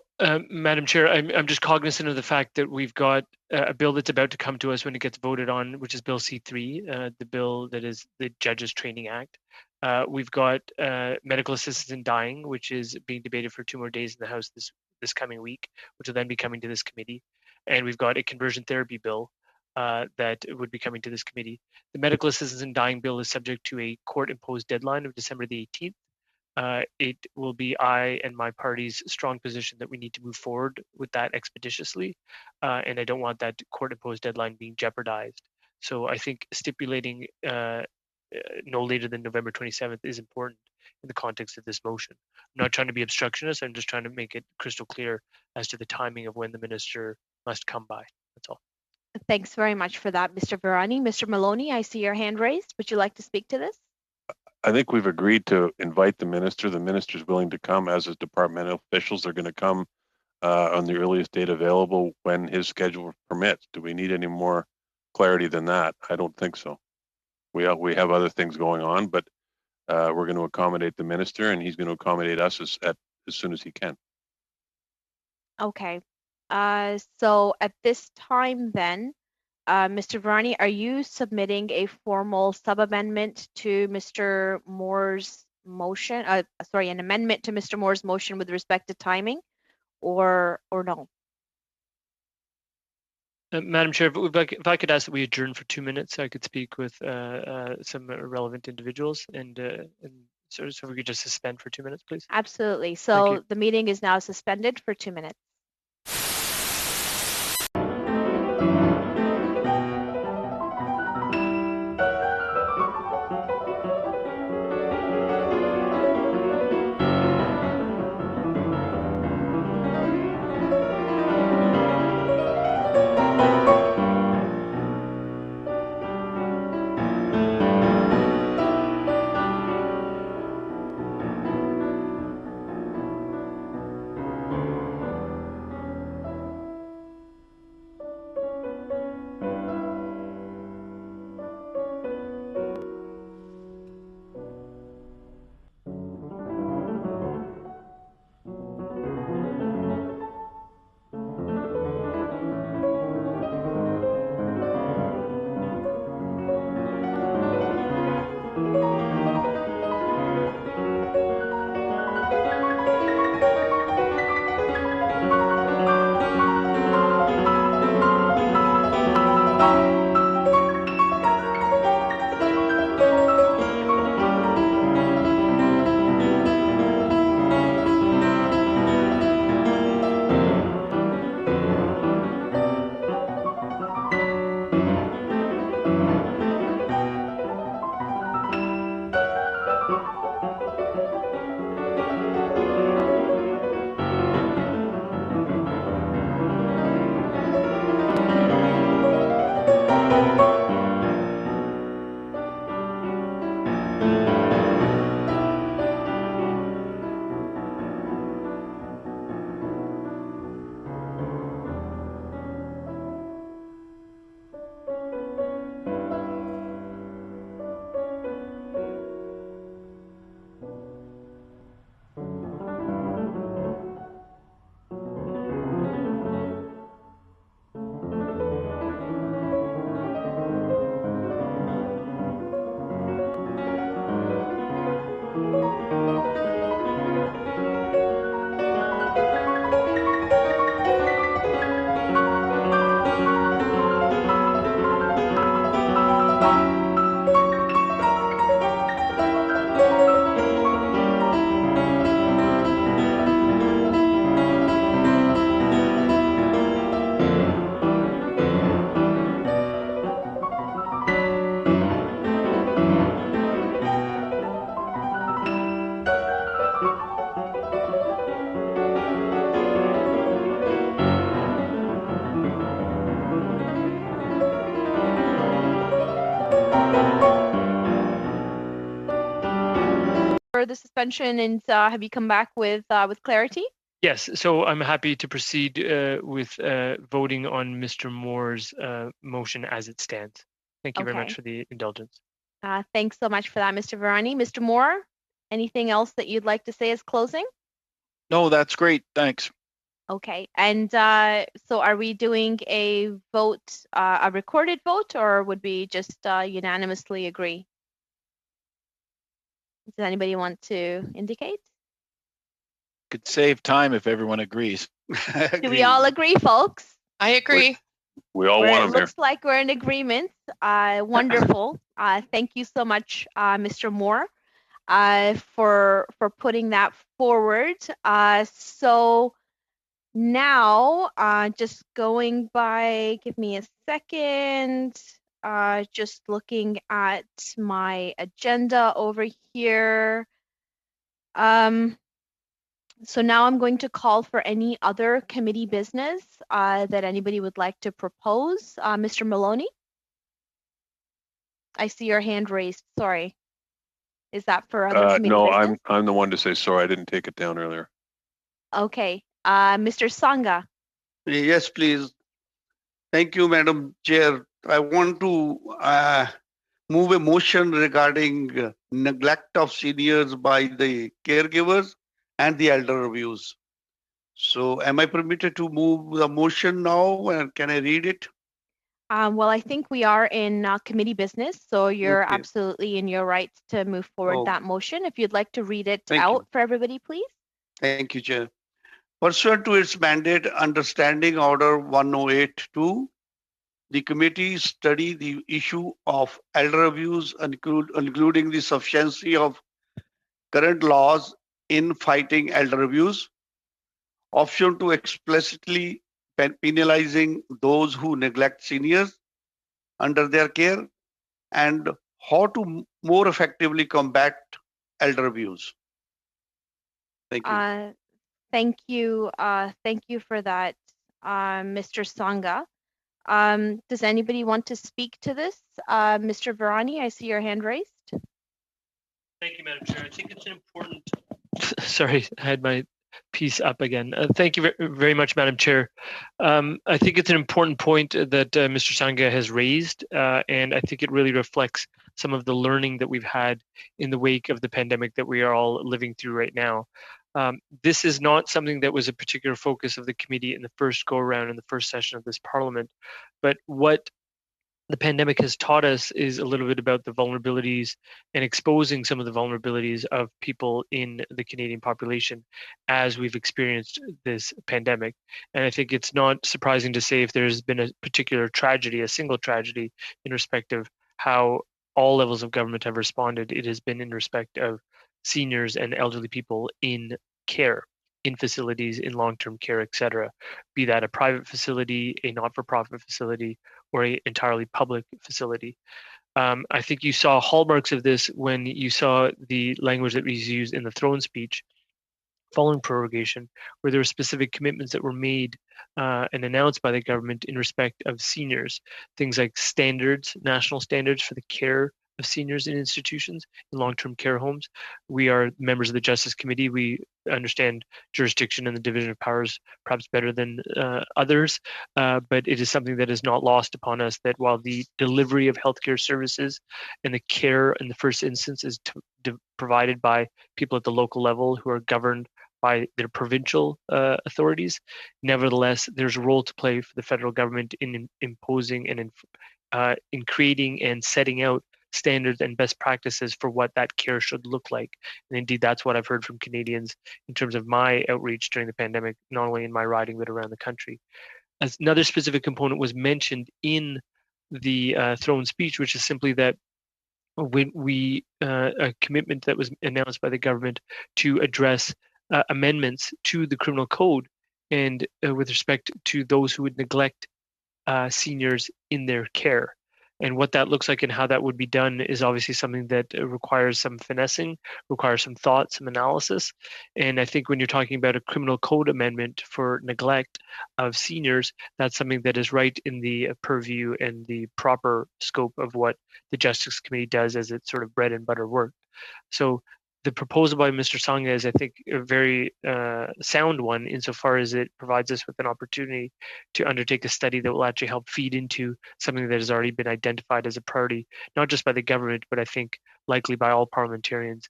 [SPEAKER 9] Madam Chair, I'm just cognizant of the fact that we've got a bill that's about to come to us when it gets voted on, which is Bill C3, the bill that is the Judges Training Act. We've got medical assistance in dying, which is being debated for 2 more days in the House this coming week, which will then be coming to this committee. And we've got a conversion therapy bill that would be coming to this committee. The medical assistance in dying bill is subject to a court-imposed deadline of December the 18th. It will be I and my party's strong position that we need to move forward with that expeditiously, and I don't want that court-imposed deadline being jeopardized. So I think stipulating no later than November 27th is important in the context of this motion. I'm not trying to be obstructionist, I'm just trying to make it crystal clear as to the timing of when the minister must come by. That's all.
[SPEAKER 6] Thanks very much for that, Mr. Virani. Mr. Maloney, I see your hand raised. Would you like to speak to this?
[SPEAKER 2] I think we've agreed to invite the minister. The minister's willing to come, as is departmental officials. They're going to come on the earliest date available when his schedule permits. Do we need any more clarity than that? I don't think so. We have other things going on, but we're going to accommodate the minister, and he's going to accommodate us as soon as he can.
[SPEAKER 6] Okay. So at this time then, Mr. Virani, are you submitting a formal sub-amendment to Mr. Moore's motion? An amendment to Mr. Moore's motion with respect to timing, or no?
[SPEAKER 9] Madam Chair, if I could ask that we adjourn for 2 minutes, so I could speak with some relevant individuals, and so if we could just suspend for 2 minutes, please.
[SPEAKER 6] Absolutely. So the meeting is now suspended for 2 minutes. For the suspension, and have you come back with clarity?
[SPEAKER 9] Yes, so I'm happy to proceed with voting on Mr. Moore's motion as it stands. Thank you very much for the indulgence.
[SPEAKER 6] Thanks so much for that, Mr. Virani. Mr. Moore, anything else that you'd like to say as closing?
[SPEAKER 13] No, that's great. Thanks.
[SPEAKER 6] Okay, and so are we doing a vote, a recorded vote, or would we just unanimously agree? Does anybody want to indicate?
[SPEAKER 13] Could save time if everyone agrees.
[SPEAKER 6] Do we all agree, folks?
[SPEAKER 15] I agree.
[SPEAKER 2] We all want them here.
[SPEAKER 6] Looks like we're in agreement. Wonderful. Thank you so much, Mr. Moore, for putting that forward. So now, just going by, give me a second. Just looking at my agenda over here. So now I'm going to call for any other committee business that anybody would like to propose. Mr. Maloney? I see your hand raised. Sorry. Is that for other committee business?
[SPEAKER 2] No, I'm the one to say sorry. I didn't take it down earlier.
[SPEAKER 6] Okay. Mr. Sangha?
[SPEAKER 8] Yes, please. Thank you, Madam Chair. I want to move a motion regarding neglect of seniors by the caregivers and the elder abuse. So am I permitted to move the motion now, and can I read it?
[SPEAKER 6] Well, I think we are in committee business, so you're absolutely in your right to move forward that motion. If you'd like to read it out for everybody, please.
[SPEAKER 8] Thank you, Chair. Pursuant to its mandate under Standing Order 1082, the committee study the issue of elder abuse, including the sufficiency of current laws in fighting elder abuse, option to explicitly penalizing those who neglect seniors under their care, and how to more effectively combat elder abuse. Thank you.
[SPEAKER 6] Thank you for that, Mr. Sangha. Does anybody want to speak to this? Mr. Virani, I see your hand raised.
[SPEAKER 9] Thank you, Madam Chair. I think it's an important. Sorry, I had my piece up again. Thank you very much, Madam Chair. I think it's an important point that Mr. Sangha has raised, and I think it really reflects some of the learning that we've had in the wake of the pandemic that we are all living through right now. This is not something that was a particular focus of the committee in the first go-around in the first session of this Parliament, but what the pandemic has taught us is a little bit about the vulnerabilities and exposing some of the vulnerabilities of people in the Canadian population as we've experienced this pandemic. And I think it's not surprising to say if there's been a particular tragedy, a single tragedy, in respect of how all levels of government have responded, it has been in respect of seniors and elderly people in care, in facilities, in long-term care, etc., be that a private facility, a not-for-profit facility, or an entirely public facility. I think you saw hallmarks of this when you saw the language that was used in the throne speech following prorogation, where there were specific commitments that were made and announced by the government in respect of seniors, things like standards, national standards for the care of seniors in institutions, in long-term care homes. We are members of the Justice Committee. We understand jurisdiction and the division of powers perhaps better than others, but it is something that is not lost upon us that while the delivery of healthcare services and the care in the first instance is provided by people at the local level who are governed by their provincial authorities, nevertheless, there's a role to play for the federal government in imposing and in creating and setting out standards and best practices for what that care should look like. And indeed, that's what I've heard from Canadians in terms of my outreach during the pandemic, not only in my riding, but around the country. As another specific component was mentioned in the throne speech, which is simply that when a commitment that was announced by the government to address amendments to the criminal code and with respect to those who would neglect seniors in their care. And what that looks like and how that would be done is obviously something that requires some finessing, requires some thought, some analysis. And I think when you're talking about a criminal code amendment for neglect of seniors, that's something that is right in the purview and the proper scope of what the Justice Committee does as its sort of bread and butter work. So the proposal by Mr. Sangha is, I think, a very sound one insofar as it provides us with an opportunity to undertake a study that will actually help feed into something that has already been identified as a priority, not just by the government, but I think likely by all parliamentarians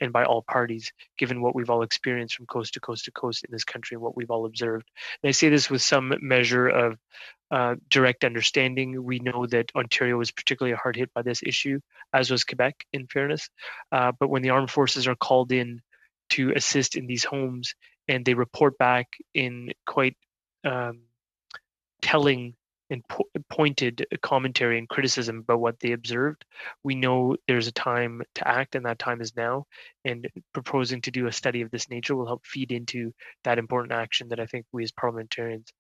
[SPEAKER 9] and by all parties, given what we've all experienced from coast to coast to coast in this country and what we've all observed. And I say this with some measure of direct understanding. We know that Ontario was particularly hard hit by this issue, as was Quebec, in fairness. But when the armed forces are called in to assist in these homes and they report back in quite telling and pointed commentary and criticism about what they observed, we know there's a time to act, and that time is now. And proposing to do a study of this nature will help feed into that important action that I think we as parliamentarians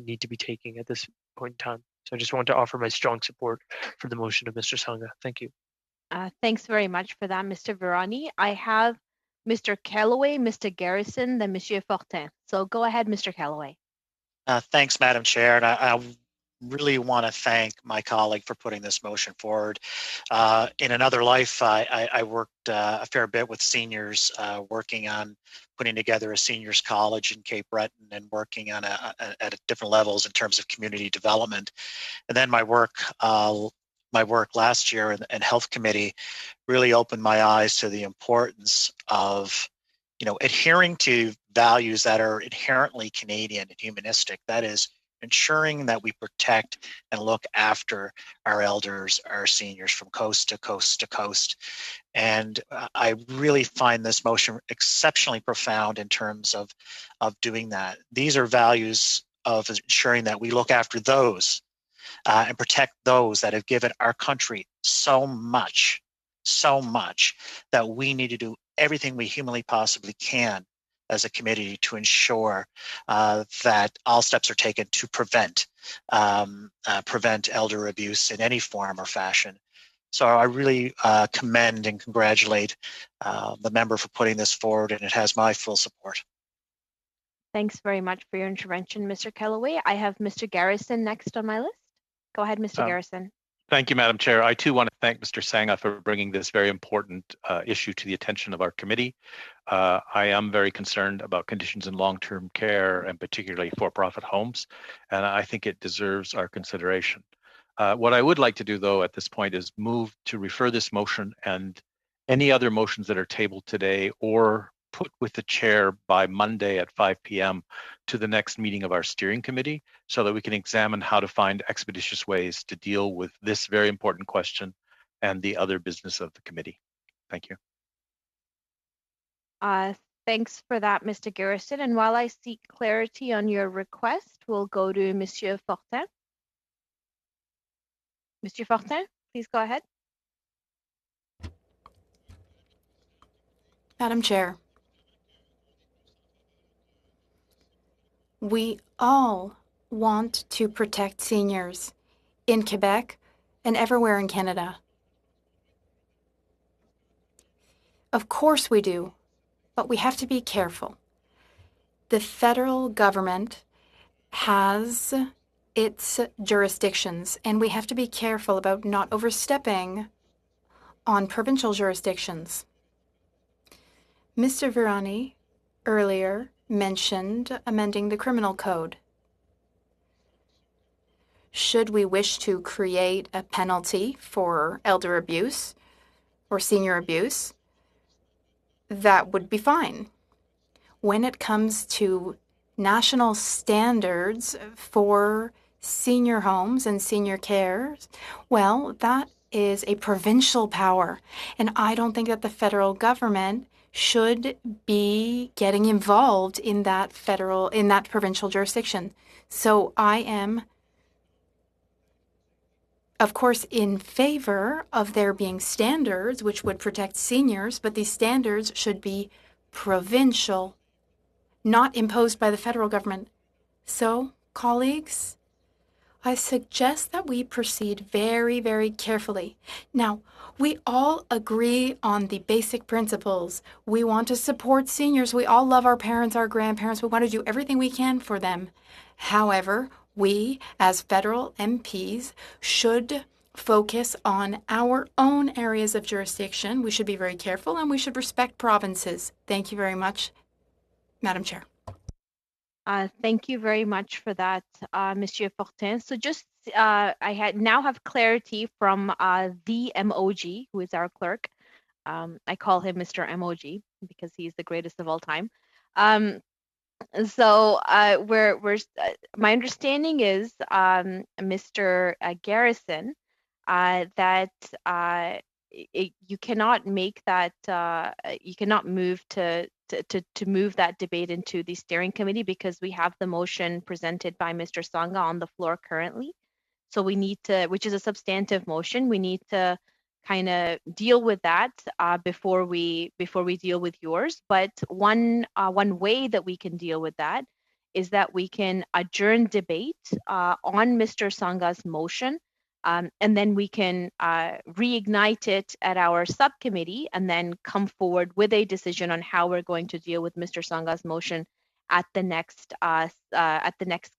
[SPEAKER 9] need to be taking at this point in time. So I just want to offer my strong support for the motion of Mr. Sangha. Thank you.
[SPEAKER 6] Thanks very much for that, Mr. Virani. I have Mr. Callaway, Mr. Garrison, then Monsieur Fortin. So go ahead, Mr. Callaway.
[SPEAKER 7] Thanks, Madam Chair. And I really want to thank my colleague for putting this motion forward. In another life, I worked a fair bit with seniors, working on putting together a seniors college in Cape Breton and working on at different levels in terms of community development. And then my work last year in Health Committee really opened my eyes to the importance of, adhering to values that are inherently Canadian and humanistic. That is, ensuring that we protect and look after our elders, our seniors from coast to coast to coast. And I really find this motion exceptionally profound in terms of doing that. These are values of ensuring that we look after those and protect those that have given our country so much that we need to do everything we humanly possibly can as a committee to ensure that all steps are taken to prevent elder abuse in any form or fashion. So I really commend and congratulate the member for putting this forward, and it has my full support.
[SPEAKER 6] Thanks very much for your intervention, Mr. Callaway. I have Mr. Garrison next on my list. Go ahead, Mr. Garrison.
[SPEAKER 5] Thank you, Madam Chair. I too want to thank Mr. Sangha for bringing this very important issue to the attention of our committee. I am very concerned about conditions in long-term care and particularly for-profit homes, and I think it deserves our consideration. What I would like to do, though, at this point is move to refer this motion and any other motions that are tabled today or put with the chair by Monday at 5 p.m. to the next meeting of our steering committee so that we can examine how to find expeditious ways to deal with this very important question and the other business of the committee. Thank you.
[SPEAKER 6] Thanks for that, Mr. Garrison. And while I seek clarity on your request, we'll go to Monsieur Fortin. Monsieur Fortin, please go ahead.
[SPEAKER 11] Madam Chair, we all want to protect seniors in Quebec and everywhere in Canada. Of course we do, but we have to be careful. The federal government has its jurisdictions, and we have to be careful about not overstepping on provincial jurisdictions. Mr. Virani earlier mentioned amending the criminal code. Should we wish to create a penalty for elder abuse or senior abuse, that would be fine. When it comes to national standards for senior homes and senior cares, well, that is a provincial power, and I don't think that the federal government should be getting involved in that provincial jurisdiction. So I am, of course, in favor of there being standards which would protect seniors, but these standards should be provincial, not imposed by the federal government. So, colleagues, I suggest that we proceed very, very carefully. Now, we all agree on the basic principles. We want to support seniors. We all love our parents, our grandparents. We want to do everything we can for them. However, we, as federal MPs, should focus on our own areas of jurisdiction. We should be very careful and we should respect provinces. Thank you very much, Madam Chair.
[SPEAKER 6] Thank you very much for that, Monsieur Fortin. So just I now have clarity from the MOG, who is our clerk. I call him Mr. MOG because he's the greatest of all time. So my understanding is, Mr. Garrison, that you cannot make that, you cannot move to move that debate into the steering committee because we have the motion presented by Mr. Sangha on the floor currently. So we need to, which is a substantive motion, we need to kind of deal with that before we deal with yours. But one way that we can deal with that is that we can adjourn debate on Mr. Sangha's motion. And then we can reignite it at our subcommittee and then come forward with a decision on how we're going to deal with Mr. Sangha's motion at the next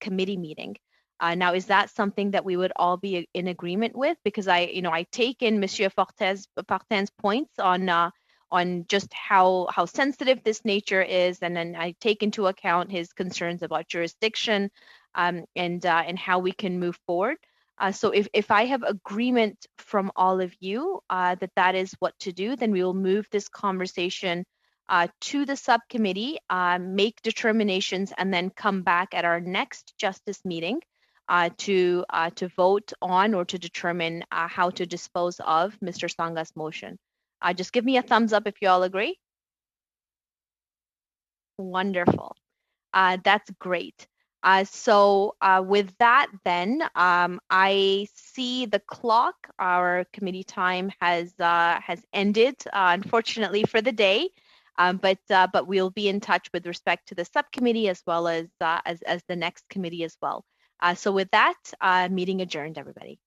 [SPEAKER 6] committee meeting. Now, is that something that we would all be in agreement with? Because I take in Monsieur Fortin's points on just how sensitive this nature is, and then I take into account his concerns about jurisdiction and how we can move forward. So if I have agreement from all of you that is what to do, then we will move this conversation to the subcommittee, make determinations, and then come back at our next justice meeting to vote on or to determine how to dispose of Mr. Sangha's motion. Just give me a thumbs up if you all agree. Wonderful. That's great. So with that, then I see the clock. Our committee time has ended, unfortunately for the day. But we'll be in touch with respect to the subcommittee as well as the next committee as well. So with that, meeting adjourned, everybody.